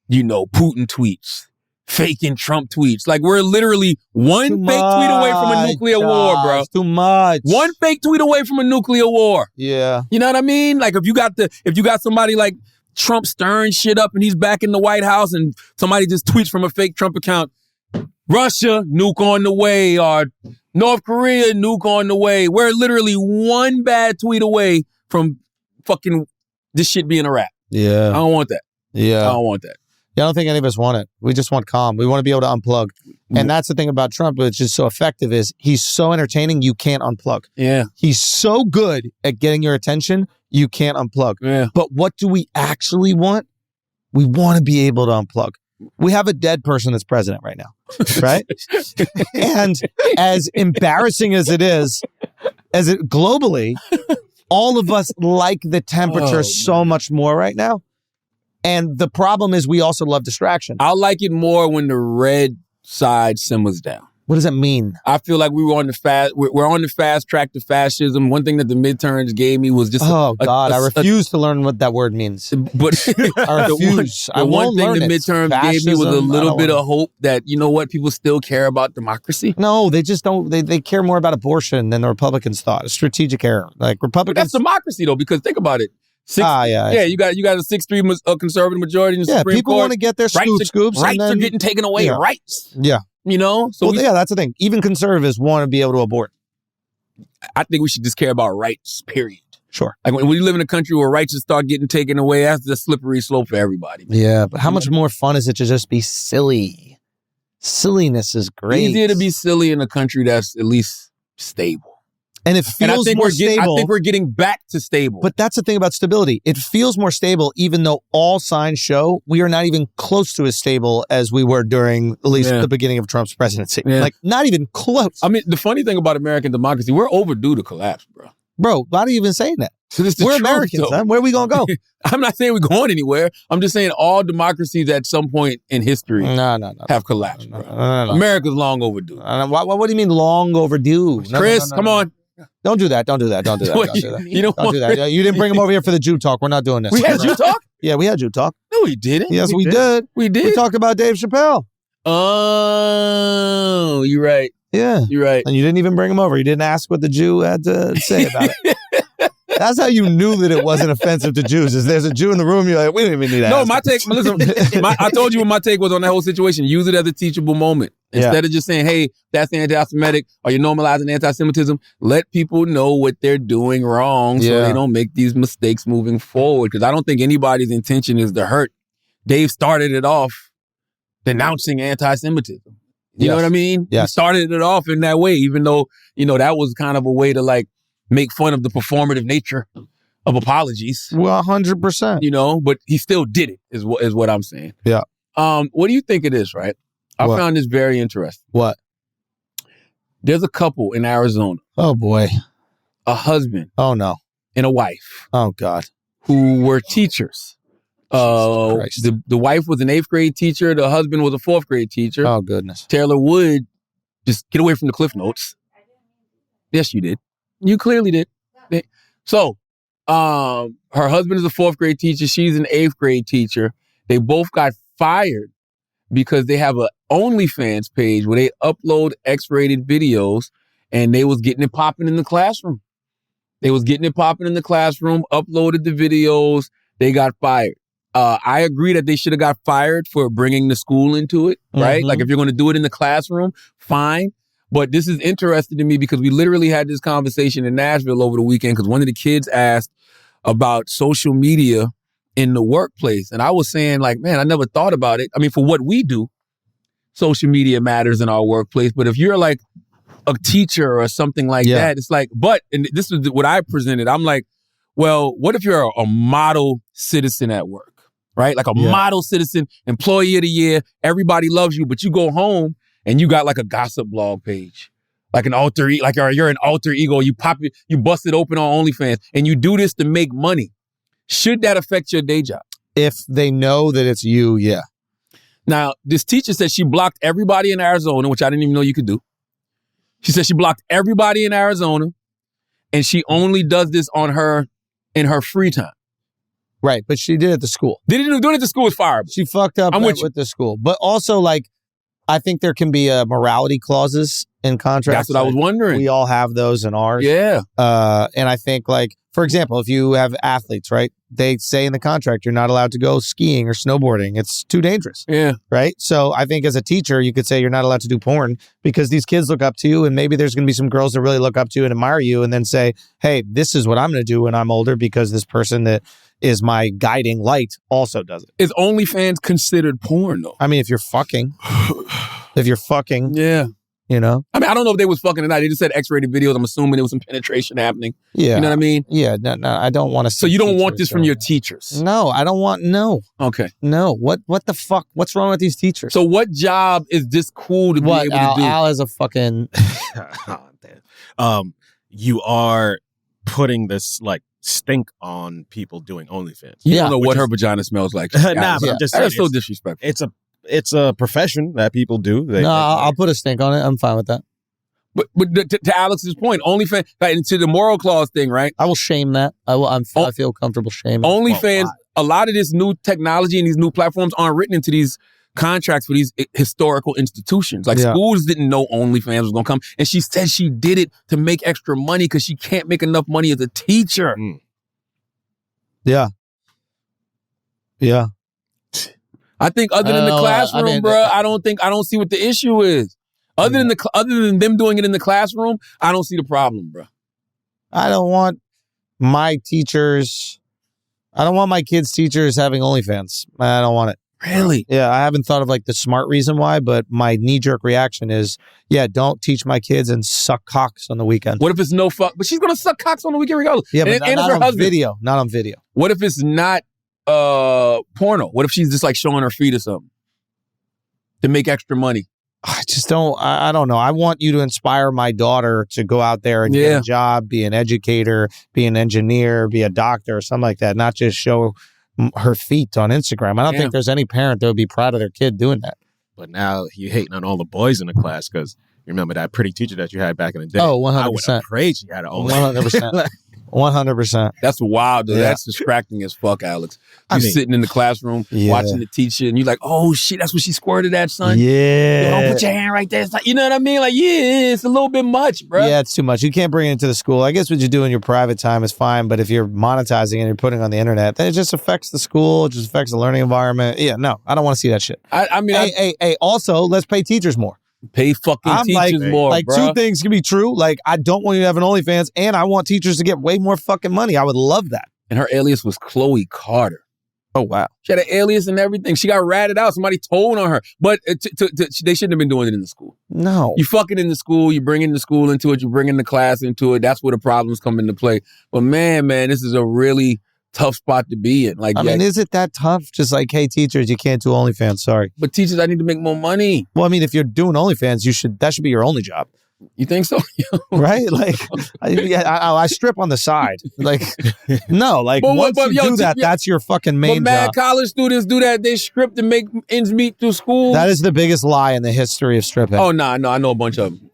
Putin tweets. Faking Trump tweets. Like, we're literally one fake tweet away from a nuclear war, bro. Too much. One fake tweet away from a nuclear war. Yeah. You know what I mean? Like, if you got somebody like Trump stirring shit up and he's back in the White House and somebody just tweets from a fake Trump account, Russia, nuke on the way, or North Korea, nuke on the way. We're literally one bad tweet away from fucking this shit being a wrap. Yeah. I don't want that. Yeah. I don't want that. Yeah, I don't think any of us want it. We just want calm. We want to be able to unplug. And that's the thing about Trump, which is so effective, is he's so entertaining, you can't unplug. Yeah. He's so good at getting your attention, you can't unplug. Yeah. But what do we actually want? We want to be able to unplug. We have a dead person that's president right now, right? And as embarrassing as it is, globally, all of us like the temperature so much more right now. And the problem is we also love distraction. I like it more when the red side simmers down. What does that mean? I feel like we're on the fast track to fascism. One thing that the midterms gave me was just I refuse to learn what that word means. But I refuse. The one thing the midterms gave me was a little bit of hope that, you know what, people still care about democracy. No, they just don't. They care more about abortion than the Republicans thought. A strategic error. Like Republicans. But that's democracy though, because think about it. You got a 6-3 conservative majority in the Supreme Court. Yeah, people want to get their scoops. Rights are getting taken away. Yeah. Rights. Yeah. So that's the thing. Even conservatives want to be able to abort. I think we should just care about rights, period. Sure. Like when you live in a country where rights just start getting taken away, that's the slippery slope for everybody. Yeah, but how much more fun is it to just be silly? Silliness is great. Easier to be silly in a country that's at least stable. And it feels more stable. I think we're getting back to stable. But that's the thing about stability. It feels more stable, even though all signs show we are not even close to as stable as we were during at least the beginning of Trump's presidency. Yeah. Like, not even close. I mean, the funny thing about American democracy, we're overdue to collapse, bro. Bro, why are you even saying that? We're Americans, huh? Where are we going to go? I'm not saying we're going anywhere. I'm just saying all democracies at some point in history have collapsed, bro. America's long overdue. What do you mean long overdue? Chris, come on. Don't do that. Don't do that. You don't do that. You didn't bring him over here for the Jew talk. We're not doing this. We had Jew talk? Yeah, we had Jew talk. No, we didn't. Yes, we did. We did. We talked about Dave Chappelle. Oh, you're right. Yeah. You're right. And you didn't even bring him over. You didn't ask what the Jew had to say about it. That's how you knew that it wasn't offensive to Jews. Is there's a Jew in the room, you're like, we don't even need to ask. My take, listen, I told you what my take was on that whole situation. Use it as a teachable moment. Instead of just saying, hey, that's anti-Semitic, or you're normalizing anti-Semitism, let people know what they're doing wrong so they don't make these mistakes moving forward. Because I don't think anybody's intention is to hurt. Dave started it off denouncing anti-Semitism. You know what I mean? Yes. He started it off in that way, even though, that was kind of a way to like make fun of the performative nature of apologies. Well, 100%. But he still did it, is what I'm saying. Yeah. What do you think it is, right? I found this very interesting. What? There's a couple in Arizona. Oh, boy. A husband. Oh, no. And a wife. Oh, God. Who were teachers. The wife was an 8th grade teacher. The husband was a 4th grade teacher. Oh, goodness. Taylor Wood, just get away from the Cliff Notes. Yes, you did. You clearly did. So, her husband is a 4th grade teacher. She's an 8th grade teacher. They both got fired because they have an OnlyFans page where they upload X-rated videos, and they was getting it popping in the classroom. Uploaded the videos. They got fired. I agree that they should have got fired for bringing the school into it, right? Mm-hmm. Like if you're going to do it in the classroom, fine. But this is interesting to me because we literally had this conversation in Nashville over the weekend because one of the kids asked about social media in the workplace. And I was saying, like, man, I never thought about it. I mean, for what we do, social media matters in our workplace. But if you're like a teacher or something like that, it's like, and this is what I presented. I'm like, well, what if you're a model citizen at work, right? Like a model citizen, employee of the year, everybody loves you, but you go home and you got like a gossip blog page, like an alter, like you're an alter ego. You bust it open on OnlyFans, and you do this to make money. Should that affect your day job? If they know that it's you, yeah. Now, this teacher said she blocked everybody in Arizona, which I didn't even know you could do. She said she blocked everybody in Arizona, and she only does this in her free time. Right, but she did it at the school. Doing it at the school is fireable. She fucked up with the school. But also, like, I think there can be morality clauses in contracts. That's what I was wondering. We all have those in ours. Yeah. And I think, like, for example, if you have athletes, right, they say in the contract you're not allowed to go skiing or snowboarding. It's too dangerous. Yeah. Right? So I think as a teacher, you could say you're not allowed to do porn because these kids look up to you, and maybe there's going to be some girls that really look up to you and admire you, and then say, hey, this is what I'm going to do when I'm older because this person that is my guiding light also does it. Is OnlyFans considered porn, though? I mean, if you're fucking, yeah. You know? I mean, I don't know if they was fucking or not. They just said X-rated videos. I'm assuming there was some penetration happening. Yeah. You know what I mean? Yeah. No, I don't want to. So you don't want this from your teachers? No, I don't want. No. Okay. No. What the fuck? What's wrong with these teachers? So what job is this cool to be able to do? Al is a fucking. You are putting this like stink on people doing OnlyFans. You don't know what her vagina smells like. Nah, but I'm just saying, That's so disrespectful. It's a profession that people do. I'll put a stink on it. I'm fine with that. But to Alex's point, OnlyFans, like, to the moral clause thing, right? I will shame that. I feel comfortable shaming. OnlyFans, a lot of this new technology and these new platforms aren't written into these contracts for these historical institutions. Like schools didn't know OnlyFans was going to come. And she said she did it to make extra money because she can't make enough money as a teacher. Yeah. Yeah. I think other than the classroom, bro, I don't see what the issue is. Other than them doing it in the classroom, I don't see the problem, bro. I don't want my kids' teachers having OnlyFans. I don't want it. Really? Yeah, I haven't thought of like the smart reason why, but my knee-jerk reaction is, don't teach my kids and suck cocks on the weekend. What if it's no fuck? But she's going to suck cocks on the weekend regardless. Yeah, but and not her on husband. video. Not on video. What if it's not porno? What if she's just like showing her feet or something to make extra money? I just don't. I don't know. I want you to inspire my daughter to go out there and get a job, be an educator, be an engineer, be a doctor, or something like that. Not just show her feet on Instagram. I don't think there's any parent that would be proud of their kid doing that. But now you hating on all the boys in the class because you remember that pretty teacher that you had back in the day. Oh, 100%. I would have prayed she had an OnlyFans. 100%. 100%. That's wild, though. That's distracting as fuck, Alex. You're sitting in the classroom watching the teacher, and you're like, "Oh shit, that's what she squirted at, son." Yeah. Don't put your hand right there. It's like, you know what I mean? Like, it's a little bit much, bro. Yeah, it's too much. You can't bring it into the school. I guess what you do in your private time is fine, but if you're monetizing and you're putting it on the internet, then it just affects the school. It just affects the learning environment. Yeah, no, I don't want to see that shit. Hey, also, let's pay teachers more. Pay fucking teachers more, like, bro. Two things can be true. Like, I don't want you to have an OnlyFans, and I want teachers to get way more fucking money. I would love that. And her alias was Chloe Carter. Oh, wow. She had an alias and everything. She got ratted out. Somebody told on her. But they shouldn't have been doing it in the school. No. You fucking in the school. You bringing the school into it. You bringing the class into it. That's where the problems come into play. But man, this is a really tough spot to be in. Like, I mean, is it that tough? Just like, hey, teachers, you can't do OnlyFans. Sorry. But teachers, I need to make more money. Well, I mean, if you're doing OnlyFans, that should be your only job. You think so? Right? Like, I strip on the side. Like, no, like, once you do that, that's your fucking main job. But mad college students do that. They strip to make ends meet through school. That is the biggest lie in the history of stripping. Oh, no, I know a bunch of them.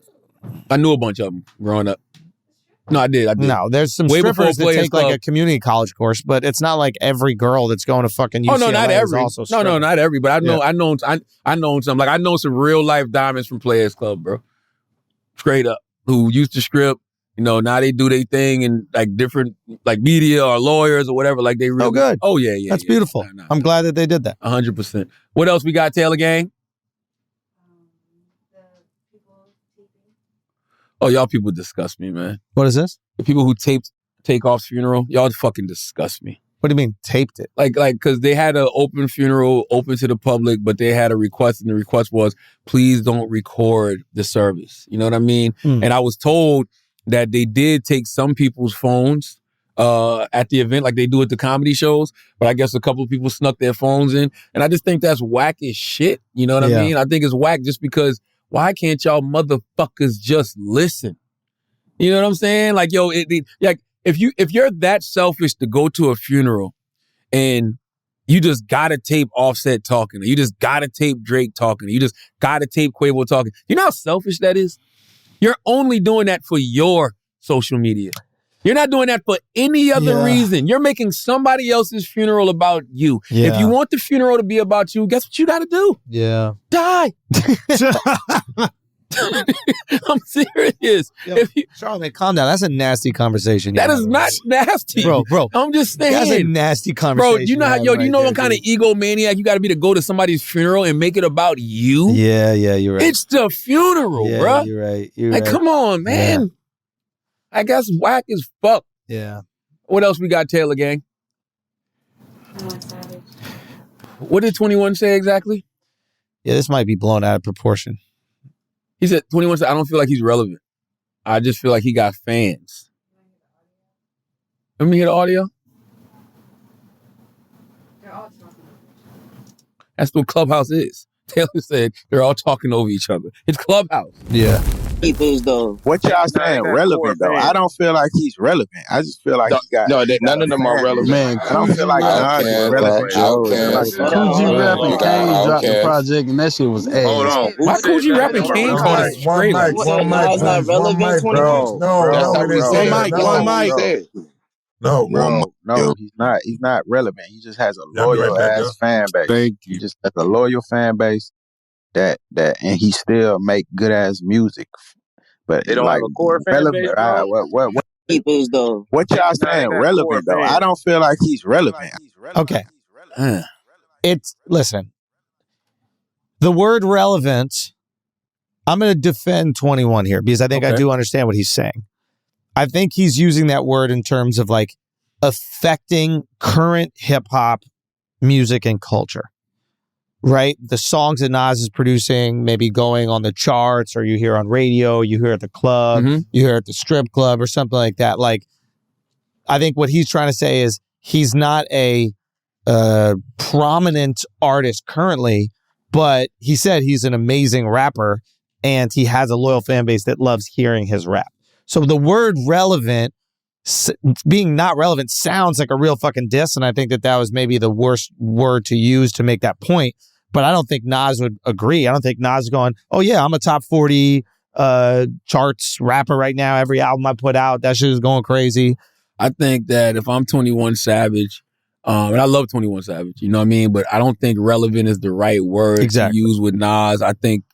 I knew a bunch of them growing up. No, I did. No, there's some strippers that take like a community college course, but it's not like every girl that's going to fucking UCLA not every. is also stripping. No, not every. But I know some. Like, I know some real life diamonds from Players Club, bro. Straight up, who used to strip. You know, now they do their thing in like different, like media or lawyers or whatever. Like, they really. Oh, good. Oh yeah. That's beautiful. I'm glad that they did that. 100%. What else we got, Taylor Gang? Oh, y'all people disgust me, man. What is this? The people who taped Takeoff's funeral. Y'all fucking disgust me. What do you mean taped it? Like, because they had an open funeral, open to the public, but they had a request, and the request was, please don't record the service. You know what I mean? And I was told that they did take some people's phones at the event, like they do at the comedy shows, but I guess a couple of people snuck their phones in, and I just think that's whack as shit. You know what I mean? I think it's whack just because why can't y'all motherfuckers just listen? You know what I'm saying? Like, yo, like if you're that selfish to go to a funeral and you just gotta tape Offset talking, or you just gotta tape Drake talking, or you just gotta tape Quavo talking, you know how selfish that is? You're only doing that for your social media. You're not doing that for any other reason. You're making somebody else's funeral about you. Yeah. If you want the funeral to be about you, guess what you gotta do? Yeah. Die. I'm serious. Charlamagne, calm down. That's a nasty conversation. That is not nasty. Bro. I'm just saying. That's a nasty conversation. Bro, you know how, you know what kind of egomaniac you got to be to go to somebody's funeral and make it about you? Yeah, you're right. It's the funeral, bro. You're right. You're like, right. come on, man. Yeah. I guess whack as fuck. Yeah. What else we got, Taylor Gang? What did 21 say exactly? Yeah, this might be blown out of proportion. He said, 21 said, I don't feel like he's relevant. I just feel like he got fans. Let me hear the audio. That's what Clubhouse is. Taylor said they're all talking over each other. It's Clubhouse. Yeah. What y'all saying relevant though? I don't feel like he's relevant. I just feel like he got none of them are relevant. Man, I don't feel like Nas is relevant. Coogee Rap and Kane dropped the project and that shit was ass. Hold on. Why Coogee Rap and Kane called it straight? One mic, not relevant. No, he's not. He's not relevant. He just has a loyal ass fan base. Thank you. He just has a loyal fan base that and he still make good ass music. But They don't like have a core fan relevant. base, bro? What y'all saying relevant though? I don't feel like he's relevant. Okay. Listen. The word relevant, I'm going to defend 21 here because I think I do understand what he's saying. I think he's using that word in terms of like affecting current hip hop music and culture, right? The songs that Nas is producing, maybe going on the charts, or you hear on radio, you hear at the club, you hear at the strip club or something like that. Like, I think what he's trying to say is he's not a prominent artist currently, but he said he's an amazing rapper and he has a loyal fan base that loves hearing his rap. So the word relevant, being not relevant, sounds like a real fucking diss, and I think that was maybe the worst word to use to make that point. But I don't think Nas would agree. I don't think Nas is going, oh yeah, I'm a top 40 charts rapper right now. Every album I put out, that shit is going crazy. I think that if I'm 21 Savage, and I love 21 Savage, you know what I mean? But I don't think relevant is the right word to use with Nas. I think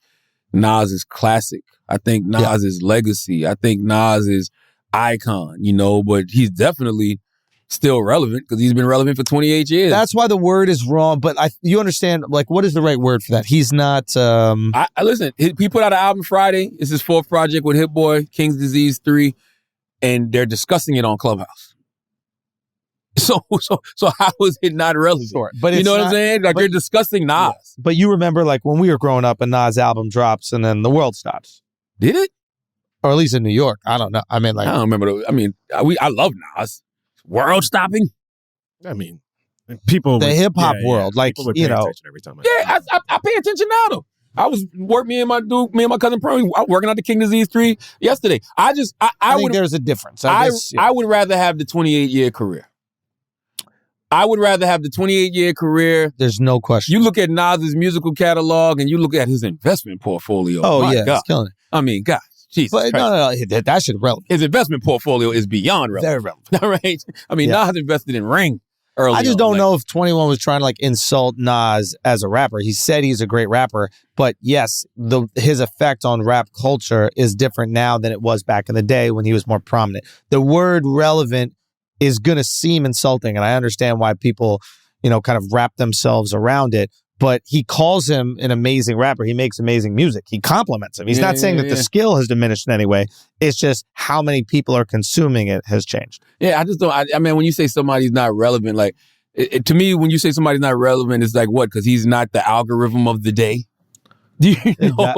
Nas is classic. I think Nas is legacy. I think Nas is icon, you know, but he's definitely still relevant because he's been relevant for 28 years. That's why the word is wrong, but you understand, like, what is the right word for that? He's not... I listen, he put out an album Friday. It's his fourth project with Hit Boy, King's Disease 3, and they're discussing it on Clubhouse. So how is it not relevant? Sure, but you know what I'm saying? Like, they're discussing Nas. Yeah. But you remember, like, when we were growing up, a Nas album drops and then the world stops. Did it? Or at least in New York. I don't know. I mean, like... I don't remember. I love Nas. World stopping? I mean, people... The hip-hop world, like, you know... Every time I pay attention now, though. I was me and my cousin Pro, working out the King Disease 3 yesterday. I think there's a difference. I would rather have the 28-year career. I would rather have the 28-year career. There's no question. You look at Nas's musical catalog and you look at his investment portfolio. Oh, my yeah, God. he's killing it. I mean, God, Jesus But Christ. no, that shit relevant. His investment portfolio is beyond relevant. Very relevant. All right? I mean, Nas invested in Ring early I just on. don't know if 21 was trying to like insult Nas as a rapper. He said he's a great rapper, but yes, his effect on rap culture is different now than it was back in the day when he was more prominent. The word relevant is going to seem insulting, and I understand why people, you know, kind of wrap themselves around it. but he calls him an amazing rapper. He makes amazing music. He compliments him. He's not saying that the skill has diminished in any way. It's just how many people are consuming it has changed. Yeah, I just don't. I mean, when you say somebody's not relevant, like to me, when you say somebody's not relevant, it's like what? Because he's not the algorithm of the day. Do you know,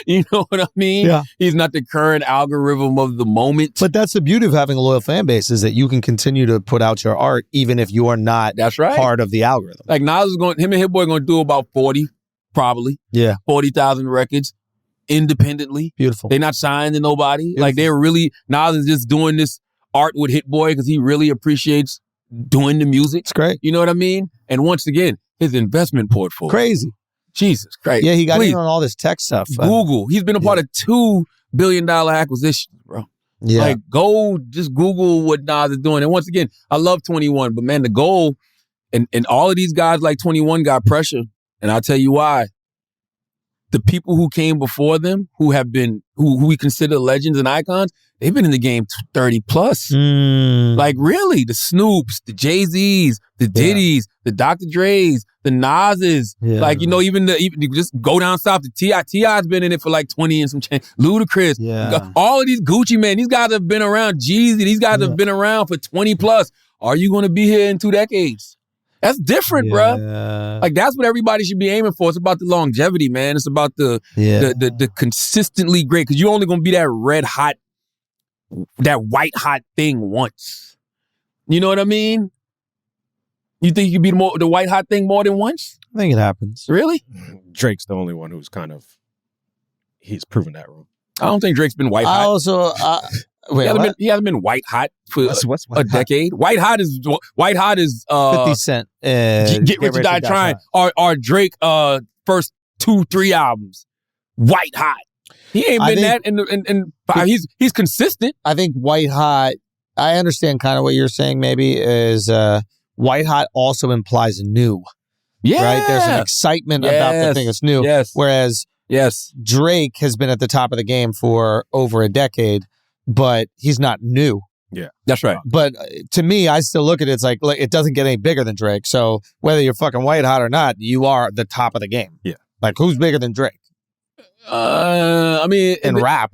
you know what I mean? Yeah. He's not the current algorithm of the moment. But that's the beauty of having a loyal fan base is that you can continue to put out your art even if you are not part of the algorithm. Like Nas is going, him and Hit Boy are going to do about 40, probably. Yeah. 40,000 records independently. Beautiful. They're not signed to nobody. Like they're really, Nas is just doing this art with Hit Boy because he really appreciates doing the music. It's great. You know what I mean? And once again, his investment portfolio. Crazy. Jesus Christ. Yeah, he got in on all this tech stuff. Google. He's been a part of $2 billion acquisitions, bro. Yeah. Like, go just Google what Nas is doing. And once again, I love 21, but man, the goal, and all of these guys like 21 got pressure. And I'll tell you why. The people who came before them, who have been, who we consider legends and icons, they've been in the game 30 plus. Like, really, the Snoops, the Jay-Z's, the Diddy's, the Dr. Dre's, the Nas's. Like, you know, even just go down south to T.I. T.I.'s been in it for like 20 and some change. Ludacris. All of these Gucci, man, these guys have been around. Jeezy, these guys have been around for 20 plus. Are you going to be here in 2 decades? That's different, bruh. Like, that's what everybody should be aiming for. It's about the longevity, man. It's about the consistently great, because you're only going to be that white hot thing once. You know what I mean? You think you can be the white hot thing more than once? I think it happens. Really? Drake's the only one who's he's proven that wrong. I don't think Drake's been white hot. I also, he hasn't been white hot for what's a decade. White hot is 50 Cent. Get Rich or Die Trying. Or Drake first 2-3 albums. White hot. He ain't been that, and he's consistent. I think white hot, I understand kind of what you're saying maybe, is white hot also implies new. Yeah. Right? There's an excitement about the thing that's new. Yes. Whereas Drake has been at the top of the game for over a decade, but he's not new. Yeah. That's right. But to me, I still look at it, it's like it doesn't get any bigger than Drake. So whether you're fucking white hot or not, you are the top of the game. Yeah. Like, who's bigger than Drake? I mean, in rap,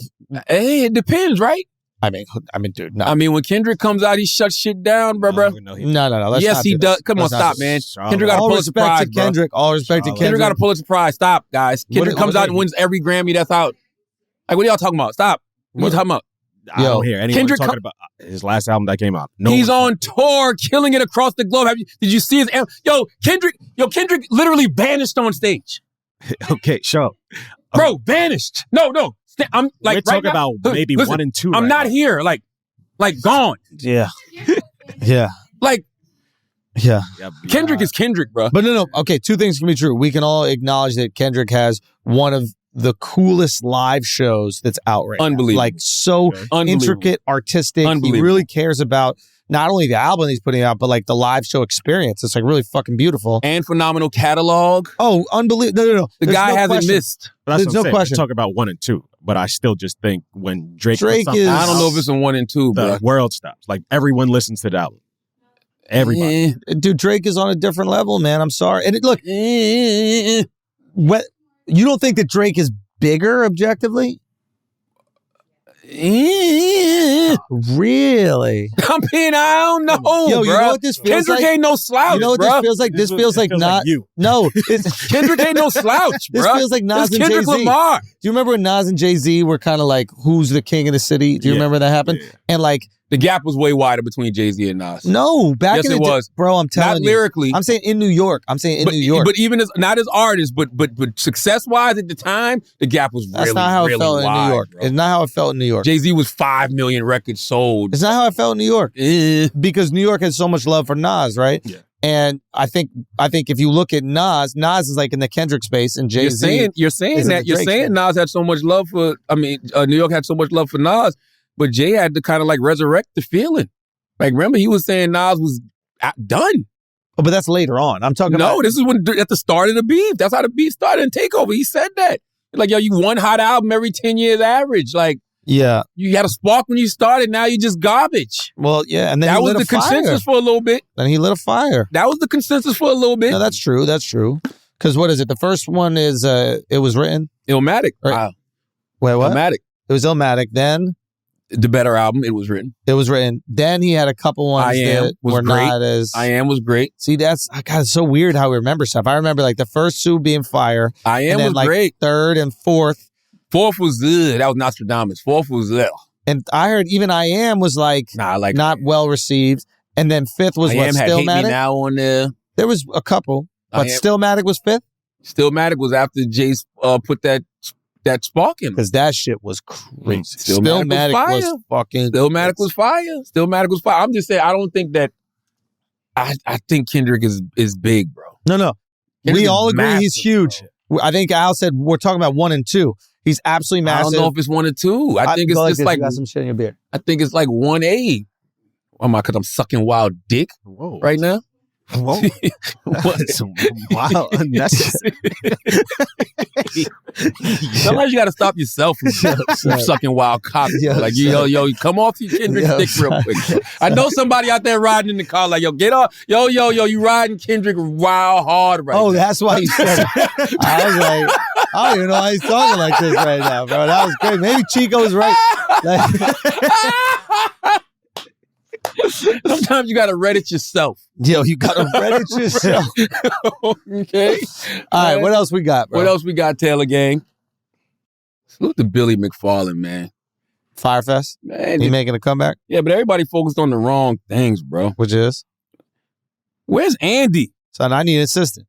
hey, it depends, right? I mean, dude. No. I mean, when Kendrick comes out, he shuts shit down, bro. No. Yes, he does. Come on, stop, man. Kendrick got a Pulitzer Prize, bro. All respect to Kendrick. Kendrick got a Pulitzer Prize. Stop, guys. Kendrick comes out and wins every Grammy that's out. Like, what are y'all talking about? Stop. What are you talking about? I don't hear anyone talking about his last album that came out. He's on tour, killing it across the globe. Did you see his? Kendrick literally vanished on stage. Okay, show. Bro, vanished. No. I'm like, we're talking about maybe 1 and 2. I'm not here. Like gone. Yeah. Yeah. Like, yeah. Kendrick is Kendrick, bro. But no. Okay, 2 things can be true. We can all acknowledge that Kendrick has one of the coolest live shows that's out right Unbelievable. now. Like, so intricate, artistic. He really cares about not only the album he's putting out, but like the live show experience. It's like really fucking beautiful. And phenomenal catalog. Oh, unbelievable. No. The guy hasn't missed. There's no question. We're talking about 1 and 2. But I still just think when Drake is... I don't know if it's a 1 and 2, the world stops. Like, everyone listens to the album. Everybody. Dude, Drake is on a different level, man. I'm sorry. And look, what, you don't think that Drake is bigger objectively? Really? I mean, I don't know, Yo, you bro. know what this feels Kendrick like? ain't no slouch, You know what bro. this feels like? This feels like not you. No, Kendrick ain't no slouch, bro. This feels like Nas This and Kendrick Jay-Z. Lamar. Do you remember when Nas and Jay-Z were kind of like, who's the king of the city? Do you remember that happened? Yeah. And like, the gap was way wider between Jay-Z and Nas. no, back Yes, in the it day, was. bro. I'm telling Not you, lyrically. I'm saying in New York. I'm saying in New York. But even as not as artists, but success-wise at the time, the gap was That's really, not how it really felt wide, in New York. bro. It's not how it felt in New York. Jay-Z was 5 million records sold. It's not how I felt in New York. Because New York has so much love for Nas, right? Yeah. And I think if you look at Nas is like in the Kendrick space, and Jay-Z. You're saying is in that. the You're Drake saying space. Nas had so much love for. I mean, New York had so much love for Nas, but Jay had to kind of like resurrect the feeling. Like, remember, he was saying Nas was done. Oh, but that's later on. I'm talking about. No, this is when at the start of the beef. That's how the beef started in Takeover. He said that. Like, yo, you one hot album every 10 years average. Like, Yeah. you had a spark when you started. Now you just garbage. Well, yeah, and then that he was lit the a fire. consensus for a little bit. Then he lit a fire. That was the consensus for a little bit. No, that's true. That's true. Because what is it? The first one is It Was Written? Illmatic. Wait, what? Illmatic. It was Illmatic. Then the better album. It was written. It was written. Then he had a couple ones I Am that was were great. not as. I Am was great. See, God, it's so weird how we remember stuff. I remember like the first two being fire. I Am and then, was like, great. Third and fourth. Fourth was good. That was Nostradamus. Fourth was And I heard even I Am was like not well received. And then fifth was I what? Am had Hate Me Stillmatic? Now on there. There was a couple, but I Am- Stillmatic was fifth. Stillmatic was after Jay put that spark in him. Because that shit was crazy. Stillmatic was was fucking. Stillmatic was fire. Stillmatic was fire. I'm just saying, I don't think that. I think Kendrick is big, bro. No. Kendrick We is all agree massive, he's huge. I think Al said we're talking about 1 and 2. He's absolutely massive. I don't know if it's 1 or 2. I think it's go just this, like you got some shit in your beard. I think it's like 1A. Oh my, because I'm sucking wild dick right now. Whoa. What? Wow. Unnecessary. Sometimes you got to stop yourself from sucking wild cock. Like, yo, come off your Kendrick dick real quick. I know somebody out there riding in the car like, yo, get off. Yo, you riding Kendrick wild hard right now. That's why he said it. I was like, I don't even know why he's talking like this right now, bro. That was great. Maybe Chico's right. Sometimes you got to Reddit yourself. Yo, you got to Reddit yourself. Okay. All right, what else we got, bro? What else we got, Taylor Gang? Salute to Billy McFarlane, man. Firefest? Man, He making a comeback? Yeah, but everybody focused on the wrong things, bro. Which is? Where's Andy? Son, I need an assistant.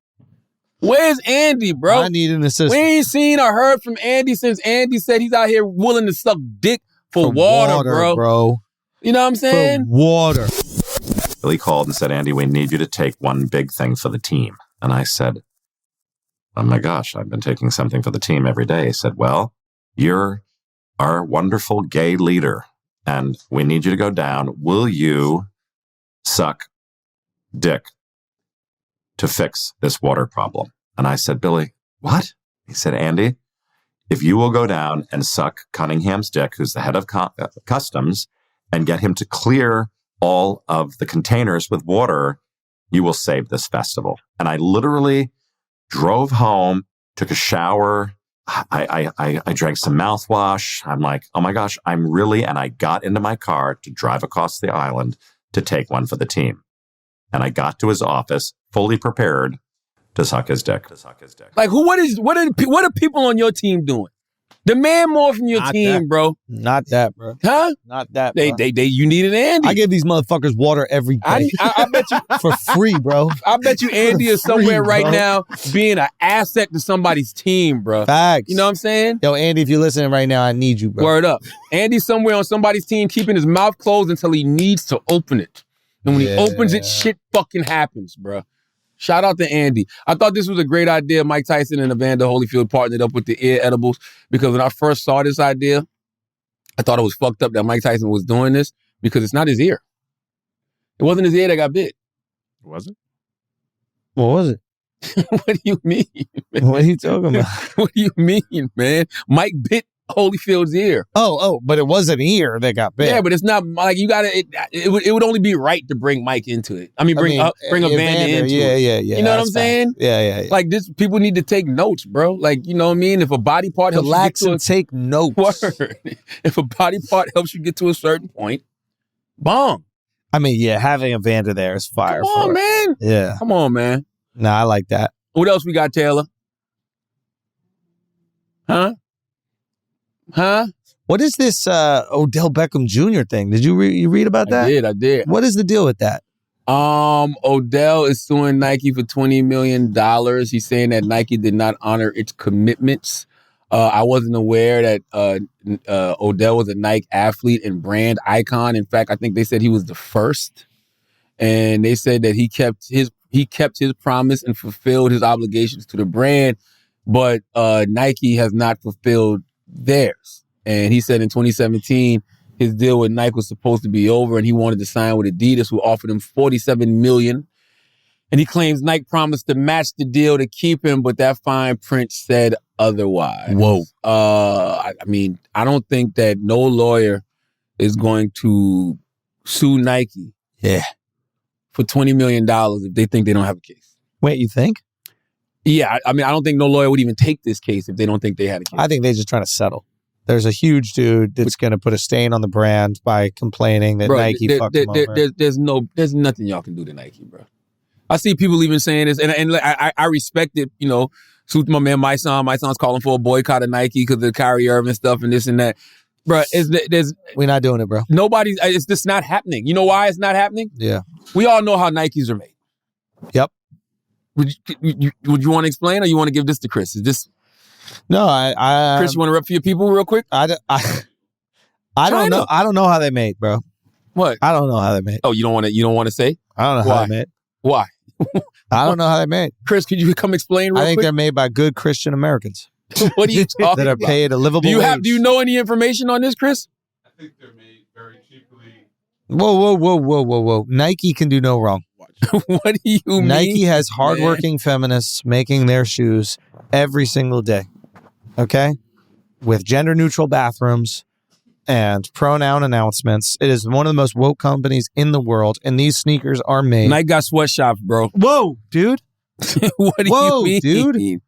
Where's Andy, bro? I need an assistant. We ain't seen or heard from Andy since Andy said he's out here willing to suck dick for water, bro. You know what I'm saying? For water. Billy called and said, Andy, we need you to take one big thing for the team. And I said, oh my gosh, I've been taking something for the team every day. He said, well, you're our wonderful gay leader, and we need you to go down. Will you suck dick to fix this water problem? And I said, Billy, what? He said, Andy, if you will go down and suck Cunningham's dick, who's the head of customs, and get him to clear all of the containers with water, you will save this festival. And I literally drove home, took a shower. I drank some mouthwash. I'm like, oh my gosh, and I got into my car to drive across the island to take one for the team. And I got to his office fully prepared to suck his dick. Like, what are people on your team doing? Demand more from your team, bro. Not that, bro. Huh? Not that, bro. You need an Andy. I give these motherfuckers water every day. I bet you for free, bro. I bet you Andy is somewhere right now being an asset to somebody's team, bro. Facts. You know what I'm saying? Yo, Andy, if you're listening right now, I need you, bro. Word up. Andy's somewhere on somebody's team keeping his mouth closed until he needs to open it. And when he opens it, shit fucking happens, bro. Shout out to Andy. I thought this was a great idea. Mike Tyson and Evander Holyfield partnered up with the ear edibles, because when I first saw this idea, I thought it was fucked up that Mike Tyson was doing this, because it's not his ear. It wasn't his ear that got bit. Was it? What was it? What do you mean, man? What are you talking about? What do you mean, man? Mike bit Holyfield's ear. Oh, but it was an ear that got bit. Yeah, but it's not like you gotta. It would only be right to bring Mike into it. I mean, bring Evander into it. Yeah. You know what I'm saying? Yeah. Like this, people need to take notes, bro. Like, you know what I mean? If a body part helps relax you get and take notes. Word. If a body part helps you get to a certain point, bomb. I mean, yeah, having Evander there is fire. Come on, man. Yeah. Come on, man. Nah, I like that. What else we got, Taylor? Huh? What is this Odell Beckham Jr. thing? Did you read about that? I did. What is the deal with that? Odell is suing Nike for $20 million. He's saying that Nike did not honor its commitments. I wasn't aware that Odell was a Nike athlete and brand icon. In fact, I think they said he was the first. And they said that he kept his promise and fulfilled his obligations to the brand, but Nike has not fulfilled theirs. And he said in 2017, his deal with Nike was supposed to be over, and he wanted to sign with Adidas, who offered him $47 million. And he claims Nike promised to match the deal to keep him, but that fine print said otherwise. Whoa. I mean, I don't think that no lawyer is going to sue Nike. Yeah. For $20 million if they think they don't have a case. Wait, you think? Yeah, I mean, I don't think no lawyer would even take this case if they don't think they had a case. I think they're just trying to settle. There's a huge dude that's going to put a stain on the brand by complaining that Nike fucked him over. There's nothing y'all can do to Nike, bro. I see people even saying this, and I respect it. You know, suit my man, my son's calling for a boycott of Nike because of the Kyrie Irving stuff and this and that. Bro, we're not doing it, bro. It's just not happening. You know why it's not happening? Yeah. We all know how Nikes are made. Yep. Would you want to explain, or you want to give this to Chris? Is this? No, Chris, you want to rep for your people real quick? I don't know. I don't know how they made, bro. What? I don't know how they made. Oh, you don't want to say? I don't know how they made. Why? I don't know how they made. Chris, could you come explain real I think quick? they're made by good Christian Americans. What are you talking that are about? paid a livable wage. Do you know any information on this, Chris? I think they're made very cheaply. Whoa. Nike can do no wrong. What do you mean? Nike has hardworking feminists making their shoes every single day. Okay? With gender-neutral bathrooms and pronoun announcements. It is one of the most woke companies in the world, and these sneakers are made. Nike got sweatshops, bro. Whoa, dude. What do you mean? Dude.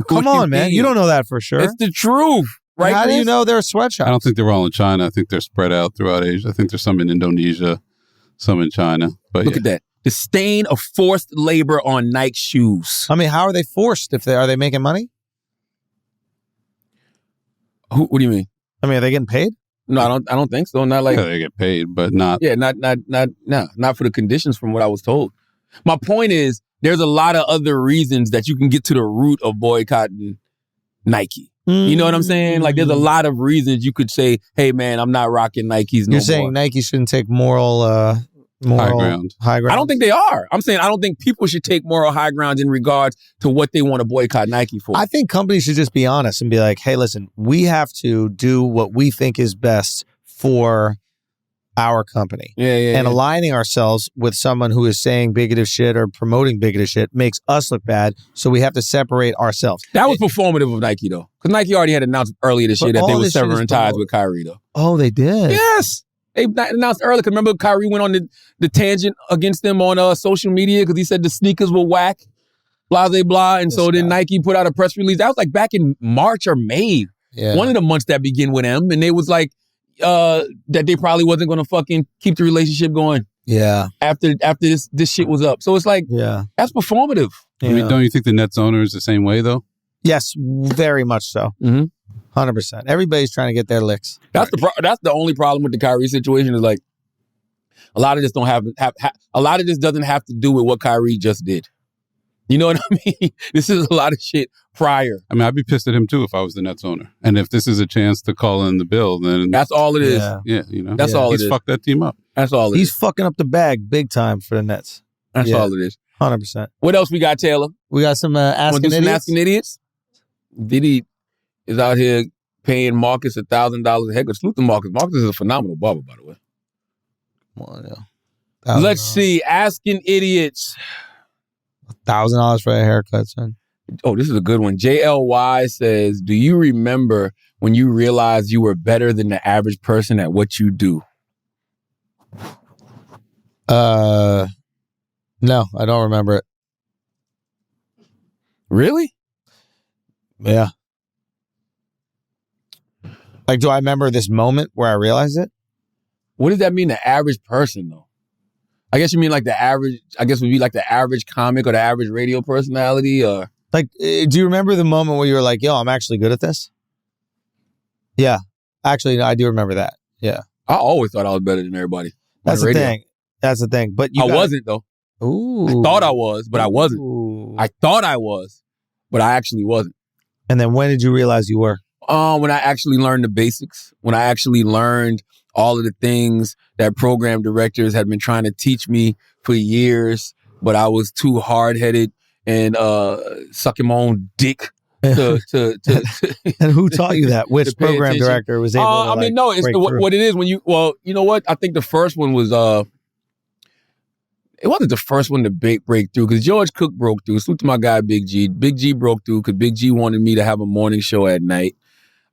Come on, man. You don't know that for sure. It's the truth, right? How do you know they're sweatshops? I don't think they're all in China. I think they're spread out throughout Asia. I think there's some in Indonesia, some in China. But Look at that. The stain of forced labor on Nike shoes. I mean, how are they forced? Are they making money? What do you mean? I mean, are they getting paid? No, I don't think so. Not like they get paid, but not. Yeah, not for the conditions from what I was told. My point is, there's a lot of other reasons that you can get to the root of boycotting Nike. You know what I'm saying? Like, there's a lot of reasons you could say, "Hey, man, I'm not rocking Nikes no You're saying more." Nike shouldn't take moral high ground. I don't think they are. I'm saying I don't think people should take moral high grounds in regards to what they want to boycott Nike for. I think companies should just be honest and be like, hey, listen, we have to do what we think is best for our company. And aligning ourselves with someone who is saying bigoted shit or promoting bigoted shit makes us look bad, so we have to separate ourselves. That was performative of Nike, though. Because Nike already had announced earlier this year that they were severing ties with Kyrie, though. Oh, they did? Yes. They announced earlier. Because remember, Kyrie went on the tangent against them on social media because he said the sneakers were whack, blah, blah, blah. And so then Nike put out a press release. That was like back in March or May. Yeah. One of the months that begin with M. And they was like, that they probably wasn't going to fucking keep the relationship going. Yeah. After this shit was up. So it's like, that's performative. I mean, don't you think the Nets owner is the same way, though? Yes, very much so. 100%. Everybody's trying to get their licks. That's the only problem with the Kyrie situation is like a lot of this a lot of this doesn't have to do with what Kyrie just did. You know what I mean? This is a lot of shit prior. I mean, I'd be pissed at him too if I was the Nets owner. And if this is a chance to call in the bill, then that's all it is. Yeah, you know, that's all it is. He's fucked that team up. That's all it He's is. fucking up the bag big time for the Nets. That's all it is. 100%. What else we got, Taylor? We got some Asking Idiots. Asking Idiots? Diddy is out here paying Marcus $1,000 a head. Salute to Marcus. Marcus is a phenomenal barber, by the way. Let's see. Asking Idiots. $1,000 for a haircut, son. Oh, this is a good one. JLY says, do you remember when you realized you were better than the average person at what you do? No, I don't remember it. Really? Yeah. Like, do I remember this moment where I realized it? What does that mean, the average person, though? I guess you mean like the average, I guess would be like the average comic or the average radio personality or... Like, do you remember the moment where you were like, yo, I'm actually good at this? Yeah. Actually, no, I do remember that. Yeah. I always thought I was better than everybody. That's the thing. That's the thing. But I wasn't, though. Ooh. I thought I was, but I wasn't. Ooh. I thought I was, but I actually wasn't. And then when did you realize you were? When I actually learned the basics. When I actually learned all of the things that program directors had been trying to teach me for years, but I was too hard-headed and sucking my own dick to And who taught you that? Which program director was able to I mean, no, it's what it is when you, well, you know what? I think the first one was, it wasn't the first one to break through because George Cook broke through. Salute to my guy, Big G. Big G broke through because Big G wanted me to have a morning show at night.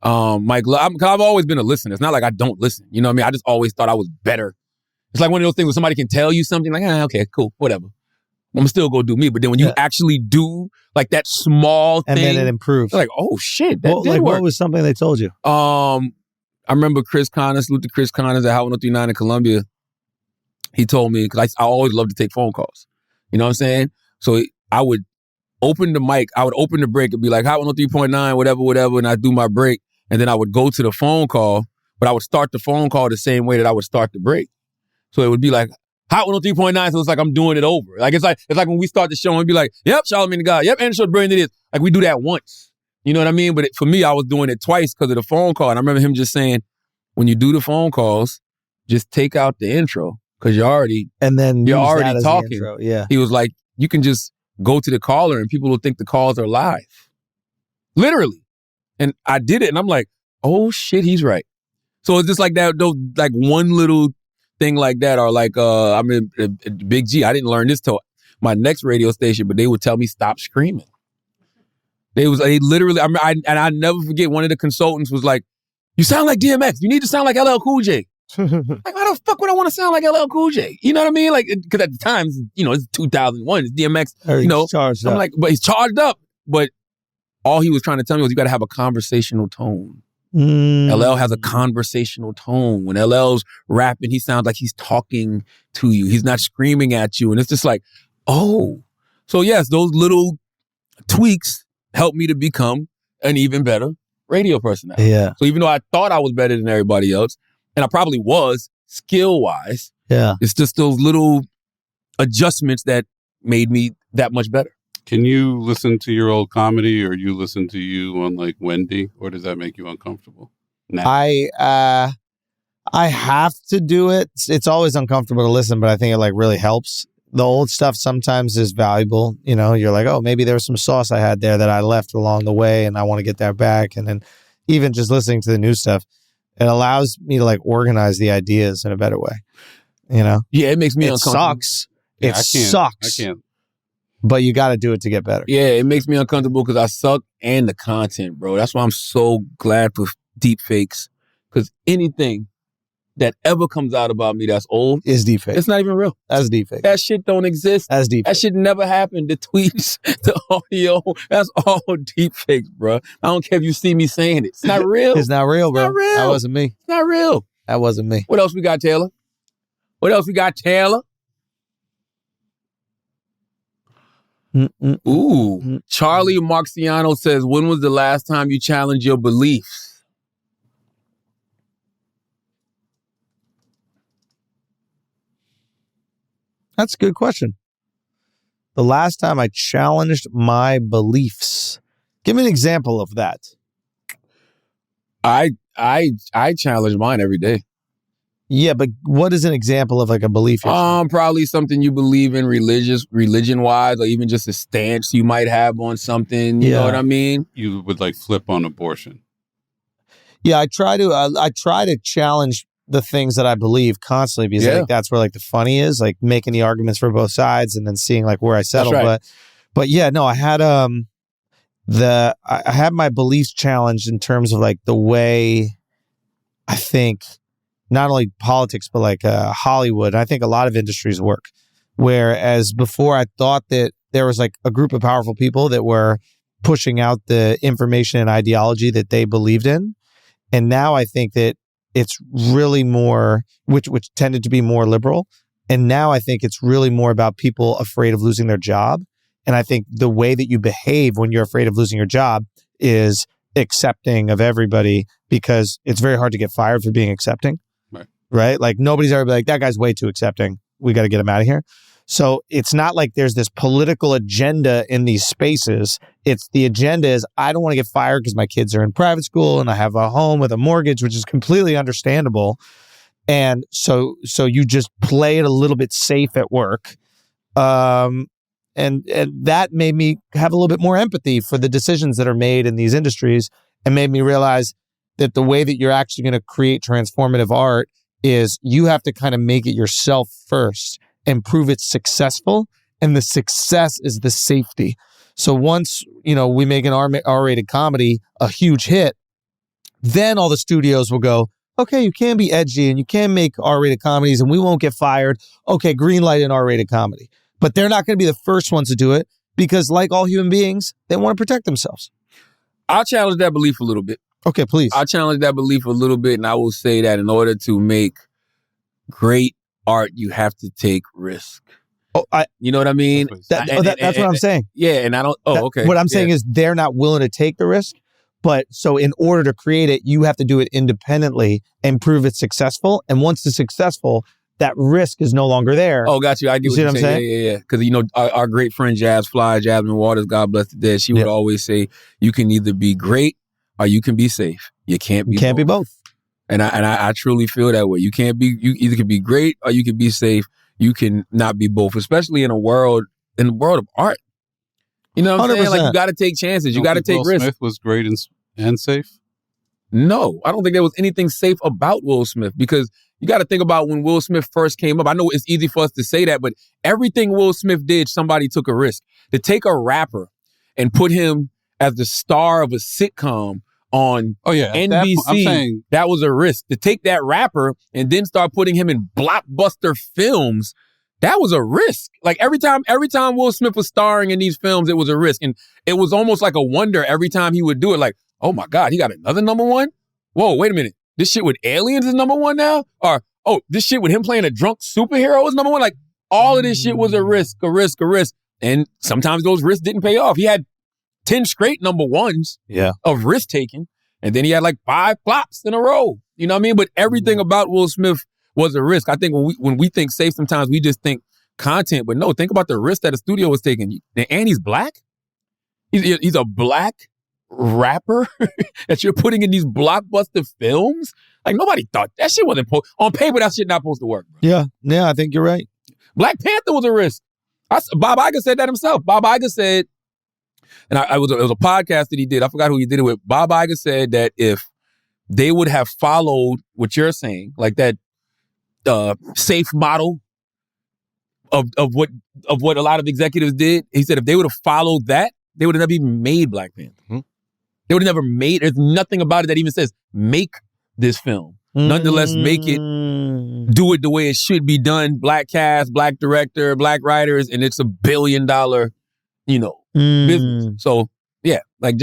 Mike, I've always been a listener. It's not like I don't listen. You know what I mean? I just always thought I was better. It's like one of those things where somebody can tell you something like, okay, cool, whatever. I'm still gonna do me. But then when you actually do like that small and thing, then it improves. like, oh shit, that did work. What was something they told you? I remember Chris Connors, salute to Chris Connors at Hot 103.9 in Columbia. He told me, because I always love to take phone calls. You know what I'm saying? So I would open the mic, I would open the break and be like, Hot 103.9, whatever, and I'd do my break. And then I would go to the phone call, but I would start the phone call the same way that I would start the break. So it would be like, Hot 103.9, so it's like I'm doing it over. Like it's like when we start the show and we'd be like, yep, Charlamagne the God, yep, and the show brilliant it is. Like we do that once. You know what I mean? But for me, I was doing it twice because of the phone call. And I remember him just saying, when you do the phone calls, just take out the intro because you're already talking. Yeah. He was like, you can just go to the caller and people will think the calls are live. Literally. And I did it and I'm like, oh shit, he's right. So it's just like that, those, like one little thing like that, or like, I mean, Big G, I didn't learn this till my next radio station, but they would tell me stop screaming. They literally, I never forget, one of the consultants was like, you sound like DMX. You need to sound like LL Cool J. Like, why the fuck would I want to sound like LL Cool J? You know what I mean? Like, because at the time, you know, it's 2001, it's DMX, you know. Charged up. I'm like, but he's charged up. But all he was trying to tell me was you got to have a conversational tone. LL has a conversational tone. When LL's rapping, he sounds like he's talking to you. He's not screaming at you. And it's just like, oh. So yes, those little tweaks helped me to become an even better radio personality. Yeah. So even though I thought I was better than everybody else, and I probably was skill-wise, it's just those little adjustments that made me that much better. Can you listen to your old comedy, or you listen to you on like Wendy, or does that make you uncomfortable? Now? I have to do it. It's always uncomfortable to listen, but I think it like really helps. The old stuff sometimes is valuable. You know, you're like, oh, maybe there was some sauce I had there that I left along the way and I want to get that back. And then even just listening to the new stuff, it allows me to like organize the ideas in a better way. You know? Yeah, it makes me uncomfortable. Sucks. Yeah, it sucks. I can't. But you got to do it to get better. Yeah, it makes me uncomfortable because I suck and the content, bro. That's why I'm so glad for deep fakes. Because anything that ever comes out about me that's old is deep fake. It's not even real. That's deep fake. That shit don't exist. That's deep fake. That shit never happened. The tweets, the audio, that's all deep fakes, bro. I don't care if you see me saying it. It's not real. It's not real, bro. It's not real. That wasn't me. It's not real. That wasn't me. What else we got, Taylor? Ooh. Charlie Marciano says, when was the last time you challenged your beliefs? That's a good question. The last time I challenged my beliefs. Give me an example of that. I challenge mine every day. Yeah, but what is an example of like a belief? Probably something you believe in religion-wise, or even just a stance you might have on something. You know what I mean? You would like flip on abortion. Yeah, I try to challenge the things that I believe constantly because I think that's where like the funny is, like making the arguments for both sides and then seeing like where I settle. Right. But yeah, no, I had I had my beliefs challenged in terms of like the way I think not only politics, but like Hollywood. I think a lot of industries work. Whereas before I thought that there was like a group of powerful people that were pushing out the information and ideology that they believed in. And now I think that it's really more, which tended to be more liberal. And now I think it's really more about people afraid of losing their job. And I think the way that you behave when you're afraid of losing your job is accepting of everybody, because it's very hard to get fired for being accepting. Right? Like nobody's ever like, that guy's way too accepting. We got to get him out of here. So it's not like there's this political agenda in these spaces. It's the agenda is I don't want to get fired because my kids are in private school and I have a home with a mortgage, which is completely understandable. And so you just play it a little bit safe at work. And that made me have a little bit more empathy for the decisions that are made in these industries and made me realize that the way that you're actually going to create transformative art is you have to kind of make it yourself first and prove it's successful. And the success is the safety. So once, we make an R-rated comedy a huge hit, then all the studios will go, okay, you can be edgy and you can make R-rated comedies and we won't get fired. Okay, green light an R-rated comedy. But they're not going to be the first ones to do it because, like all human beings, they want to protect themselves. I'll challenge that belief a little bit. Okay, please. I'll challenge that belief a little bit, and I will say that in order to make great art, you have to take risk. Oh, you know what I mean? That's what I'm saying. Yeah, and I don't. Okay. What I'm saying is they're not willing to take the risk. But so in order to create it, you have to do it independently and prove it's successful. And once it's successful, that risk is no longer there. Oh, got you. I get you see what I'm you're saying. Yeah. Because our great friend Jasmine Waters, God bless the dead, she would always say, "You can either be great or you can be safe. You can't be both." And I truly feel that way. You either can be great or you can be safe. You can not be both, especially in the world of art. You know what I'm saying? Like, you got to take chances. You got to take Will risks. Smith was great and safe? No, I don't think there was anything safe about Will Smith, because you got to think about when Will Smith first came up. I know it's easy for us to say that, but everything Will Smith did, somebody took a risk. To take a rapper and put him as the star of a sitcom on NBC, that was a risk. To take that rapper and then start putting him in blockbuster films, that was a risk. Like every time Will Smith was starring in these films, it was a risk. And it was almost like a wonder every time he would do it. Like, oh my God, he got another number one? Whoa, wait a minute. This shit with aliens is number one now? Or, oh, this shit with him playing a drunk superhero is number one? Like, all of this shit was a risk. And sometimes those risks didn't pay off. He had 10 straight number ones of risk taking. And then he had like 5 flops in a row. You know what I mean? But everything about Will Smith was a risk. I think when we think safe, sometimes we just think content. But no, think about the risk that the studio was taking. And he's black? He's a black rapper that you're putting in these blockbuster films? Like, nobody thought that shit wasn't on paper. That shit not supposed to work, bro. Yeah, I think you're right. Black Panther was a risk. Bob Iger said that himself. Bob Iger said, and it was a podcast that he did. I forgot who he did it with. Bob Iger said that if they would have followed what you're saying, like that safe model of what a lot of executives did, he said if they would have followed that, they would have never even made Black Panther. Mm-hmm. They would have never made. There's nothing about it that even says make this film. Nonetheless, make it, do it the way it should be done. Black cast, black director, black writers, and it's $1 billion, business. So yeah, like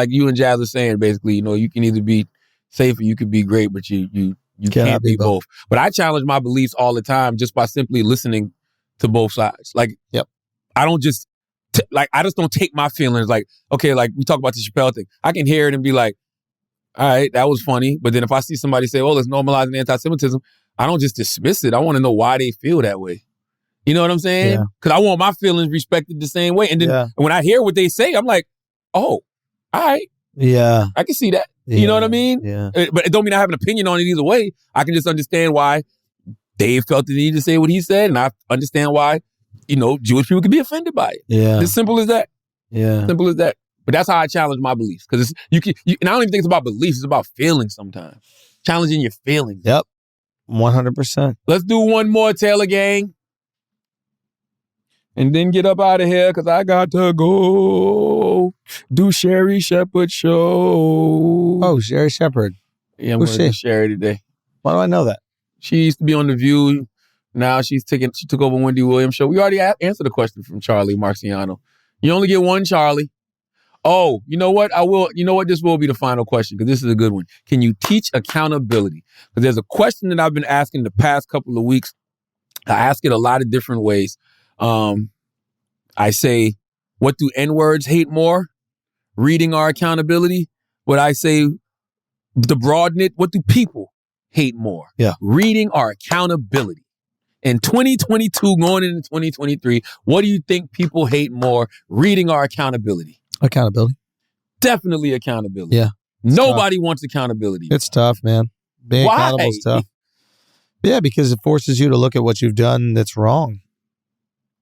you and Jazz are saying, basically, you can either be safe or you could be great, but you can't be both. But I challenge my beliefs all the time just by simply listening to both sides. Like, I don't just I just don't take my feelings like, okay, like we talk about the Chappelle thing. I can hear it and be like, all right, that was funny. But then if I see somebody say, oh, let's normalize anti-Semitism, I don't just dismiss it. I want to know why they feel that way. You know what I'm saying? Because I want my feelings respected the same way. And then when I hear what they say, I'm like, oh, all right. Yeah. I can see that. You know what I mean? Yeah. But it don't mean I have an opinion on it either way. I can just understand why Dave felt the need to say what he said. And I understand why, Jewish people could be offended by it. Yeah. It's simple as that. Yeah. Simple as that. But that's how I challenge my beliefs. Because and I don't even think it's about beliefs. It's about feelings sometimes. Challenging your feelings. Yep. 100%. Let's do one more, Taylor Gang. And then get up out of here because I got to go do Sherry Shepherd show. Oh, Sherry Shepherd. Yeah, I'm going to do Sherry today. Why do I know that? She used to be on The View. Now she took over Wendy Williams' show. We already answered the question from Charlie Marciano. You only get one, Charlie. Oh, you know what? This will be the final question because this is a good one. Can you teach accountability? Because there's a question that I've been asking the past couple of weeks. I ask it a lot of different ways. I say, what do N-words hate more? Reading our accountability. What I say, the broaden it, what do people hate more? Yeah. Reading our accountability. In 2022, going into 2023, what do you think people hate more? Reading our accountability. Accountability. Definitely accountability. Yeah. Nobody wants accountability. It's tough, man. Being accountable is tough. Yeah, because it forces you to look at what you've done that's wrong.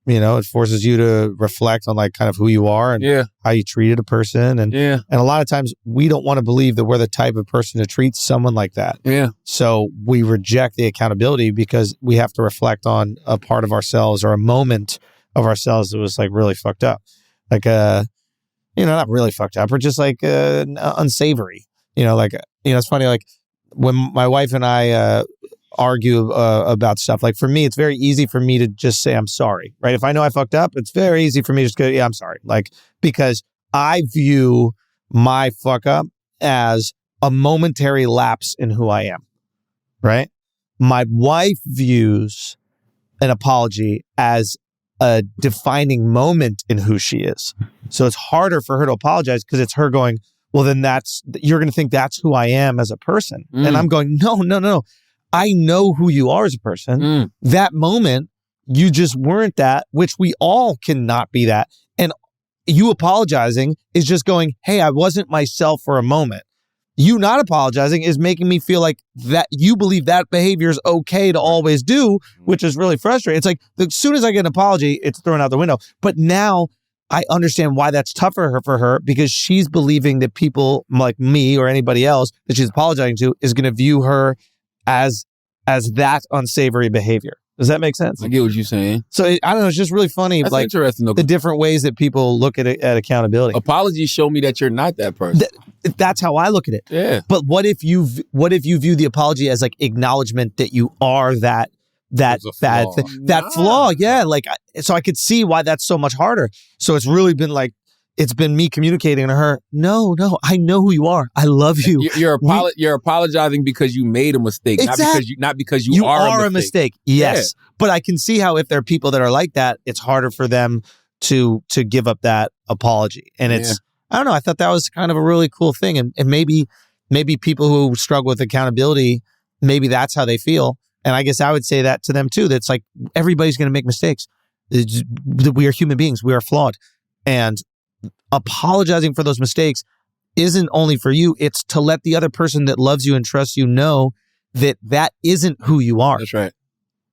It forces you to reflect on like kind of who you are and how you treated a person. And a lot of times we don't want to believe that we're the type of person to treat someone like that. Yeah. So we reject the accountability because we have to reflect on a part of ourselves or a moment of ourselves that was like really fucked up. Like, not really fucked up or just like unsavory. It's funny. Like when my wife and I argue about stuff. Like for me, it's very easy for me to just say I'm sorry, right? If I know I fucked up, it's very easy for me to just go, yeah, I'm sorry. Like, because I view my fuck up as a momentary lapse in who I am, right? My wife views an apology as a defining moment in who she is. So it's harder for her to apologize because it's her going, well, then you're going to think that's who I am as a person. And I'm going, no. I know who you are as a person. That moment, you just weren't that, which we all cannot be that. And you apologizing is just going, hey, I wasn't myself for a moment. You not apologizing is making me feel like that you believe that behavior is okay to always do, which is really frustrating. It's like as soon as I get an apology, it's thrown out the window. But now I understand why that's tougher for her because she's believing that people like me or anybody else that she's apologizing to is going to view her as that unsavory behavior. Does that make sense? I get what you're saying. So I don't know. It's just really funny. That's like interesting. Though. The different ways that people look at accountability. Apologies show me that you're not that person. That's how I look at it. Yeah. But what if you view the apology as like acknowledgement that you are that bad thing, that flaw? Yeah. Like, so I could see why that's so much harder. So it's really been like, it's been me communicating to her. No, I know who you are. I love you. You're apologizing because you made a mistake, exactly. not because you are a mistake. Yes, yeah. But I can see how if there are people that are like that, it's harder for them to give up that apology. And it's I don't know. I thought that was kind of a really cool thing, and maybe people who struggle with accountability, maybe that's how they feel. And I guess I would say that to them too. That's like everybody's going to make mistakes. We are human beings. We are flawed, and apologizing for those mistakes isn't only for you, it's to let the other person that loves you and trusts you know that isn't who you are. That's right.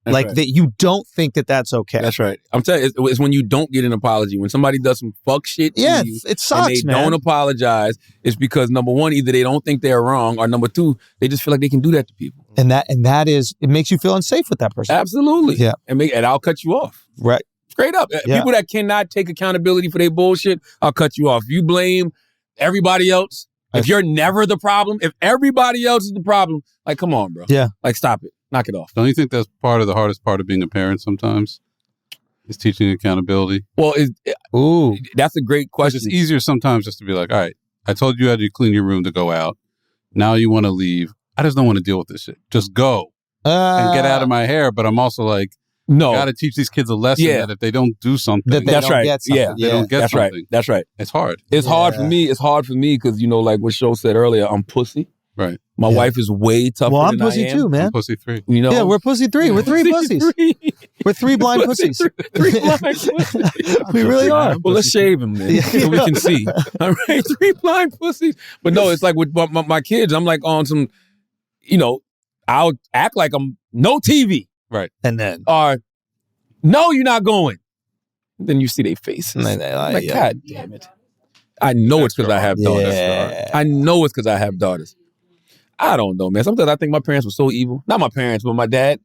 That you don't think that that's okay. That's right. I'm telling you, it's when you don't get an apology. When somebody does some fuck shit to you, it sucks, and they man. don't apologize, it's because number one, either they don't think they're wrong, or number two, they just feel like they can do that to people. And that is, it makes you feel unsafe with that person. Absolutely. Yeah. And I'll cut you off. Right. Straight up. Yeah. People that cannot take accountability for their bullshit, I'll cut you off. If you blame everybody else, if you're never the problem, if everybody else is the problem, like, come on, bro. Yeah. Like, stop it. Knock it off. Don't you think that's part of the hardest part of being a parent sometimes? Is teaching accountability? Well, that's a great question. It's easier sometimes just to be like, all right, I told you how to clean your room to go out. Now you want to leave. I just don't want to deal with this shit. Just go and get out of my hair. But I'm also like, no, got to teach these kids a lesson that if they don't do something, that's right. They don't get that's something. Right. That's right. It's hard. It's hard for me. It's hard for me because, like what Sho said earlier, I'm pussy. Right. My wife is way tougher than I am. Well, I'm pussy too, man. I'm pussy 3. Yeah, we're pussy 3. We're 3 pussies. We're 3 blind pussies. 3 blind pussies. We really are. Well, let's shave him then so we can see. All right, 3 blind pussies. But no, it's like with my kids, I'm like on some, I'll act like I'm no TV. Right. And then, no, you're not going. Then you see their faces. Like, God damn it. I know it's because I have daughters. Yeah. I know it's because I have daughters. I don't know, man. Sometimes I think my parents were so evil. Not my parents, but my dad.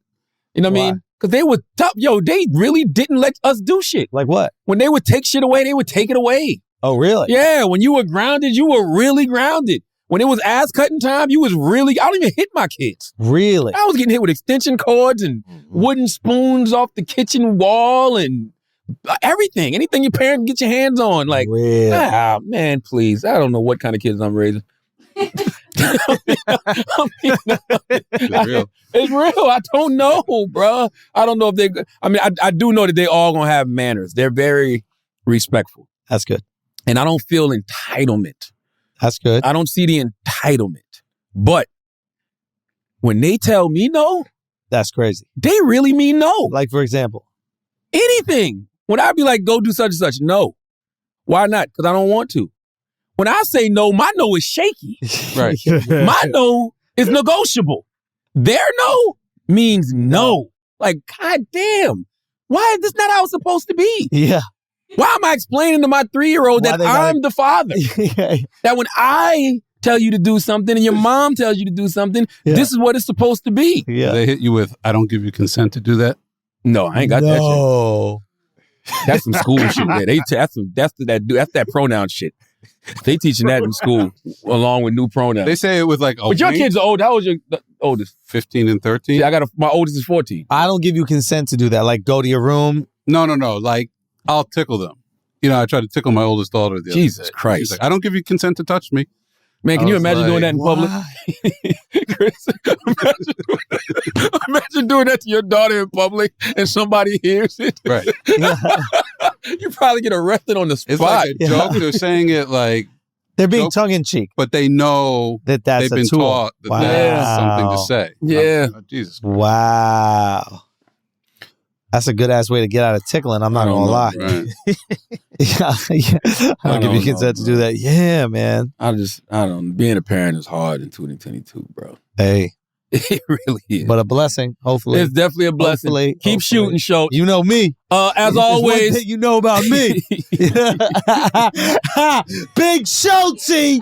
You know what I mean? Because they were tough. Yo, they really didn't let us do shit. Like what? When they would take shit away, they would take it away. Oh, really? Yeah. When you were grounded, you were really grounded. When it was ass cutting time, you was really, I don't even hit my kids. Really? I was getting hit with extension cords and wooden spoons off the kitchen wall and everything. Anything your parent can get your hands on. Like, really? Man, please. I don't know what kind of kids I'm raising. It's real. It's real. I don't know, bro. I don't know if I do know that they all gonna have manners. They're very respectful. That's good. And I don't feel entitlement. That's good. I don't see the entitlement. But when they tell me no, that's crazy. They really mean no. Like, for example? Anything. When I be like, go do such and such, no. Why not? Because I don't want to. When I say no, my no is shaky. Right. My no is negotiable. Their no means no. Like, God damn. Why is this not how it's supposed to be? Yeah. Why am I explaining to my 3-year-old that I'm the father? That when I tell you to do something and your mom tells you to do something, this is what it's supposed to be. Yeah. They hit you with, I don't give you consent to do that? No, I ain't got that shit. That's some school shit. Yeah, that's that pronoun shit. They teaching that in school along with new pronouns. They say it with like. But your kids are old. How old is your oldest? 15 and 13. See, my oldest is 14. I don't give you consent to do that. Like, go to your room. No. Like, I'll tickle them. You know, I tried to tickle my oldest daughter the other Jesus day. Christ. She's like, I don't give you consent to touch me. Man, can you imagine doing that in public? Chris, imagine doing that to your daughter in public and somebody hears it. Right. You probably get arrested on the spot. It's like a joke. They're saying it like they're being tongue in cheek, but they know that that's they've been tool. taught that that's something to say. Yeah. Jesus. Wow. That's a good ass way to get out of tickling. I'm not gonna lie. Right. yeah. I don't give you consent to do that. Yeah, man. I don't know. Being a parent is hard in 2022, bro. Hey. It really is. But a blessing, hopefully. It's definitely a blessing. Keep shooting, show. You know me. As always. One thing you know about me. Big Show T.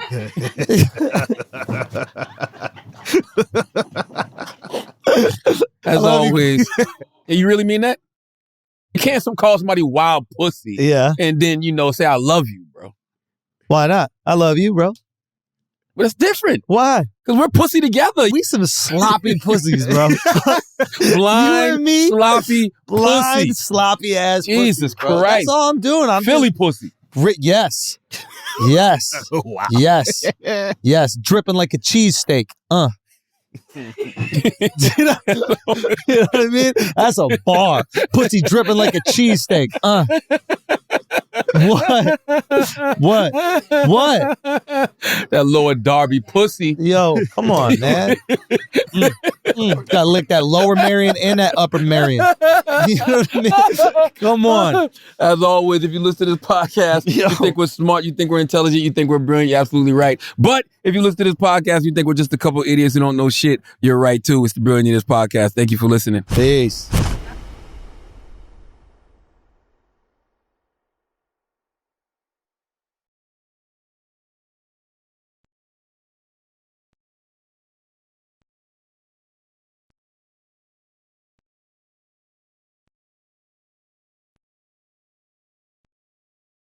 As always. And you really mean that? You can't call somebody wild pussy. Yeah. And then, say I love you, bro. Why not? I love you, bro. But it's different. Why? Because we're pussy together. We some sloppy pussies, bro. Blind, me? sloppy, blind, pussy. sloppy ass Jesus pussy, bro. Christ. That's all I'm doing. I'm Philly pussy. Yes. Yes. Wow. Yes. Yes. Dripping like a cheesesteak. You know what I mean? That's a bar. Pussy dripping like a cheesesteak. What? That lower Derby pussy. Yo, come on, man. Gotta lick that lower Marion and that upper Marion. You know what I mean? Come on. As always, if you listen to this podcast, you think we're smart, you think we're intelligent, you think we're brilliant, you're absolutely right. But if you listen to this podcast, you think we're just a couple idiots who don't know shit, you're right too. It's the Brilliant Idiots Podcast. Thank you for listening. Peace.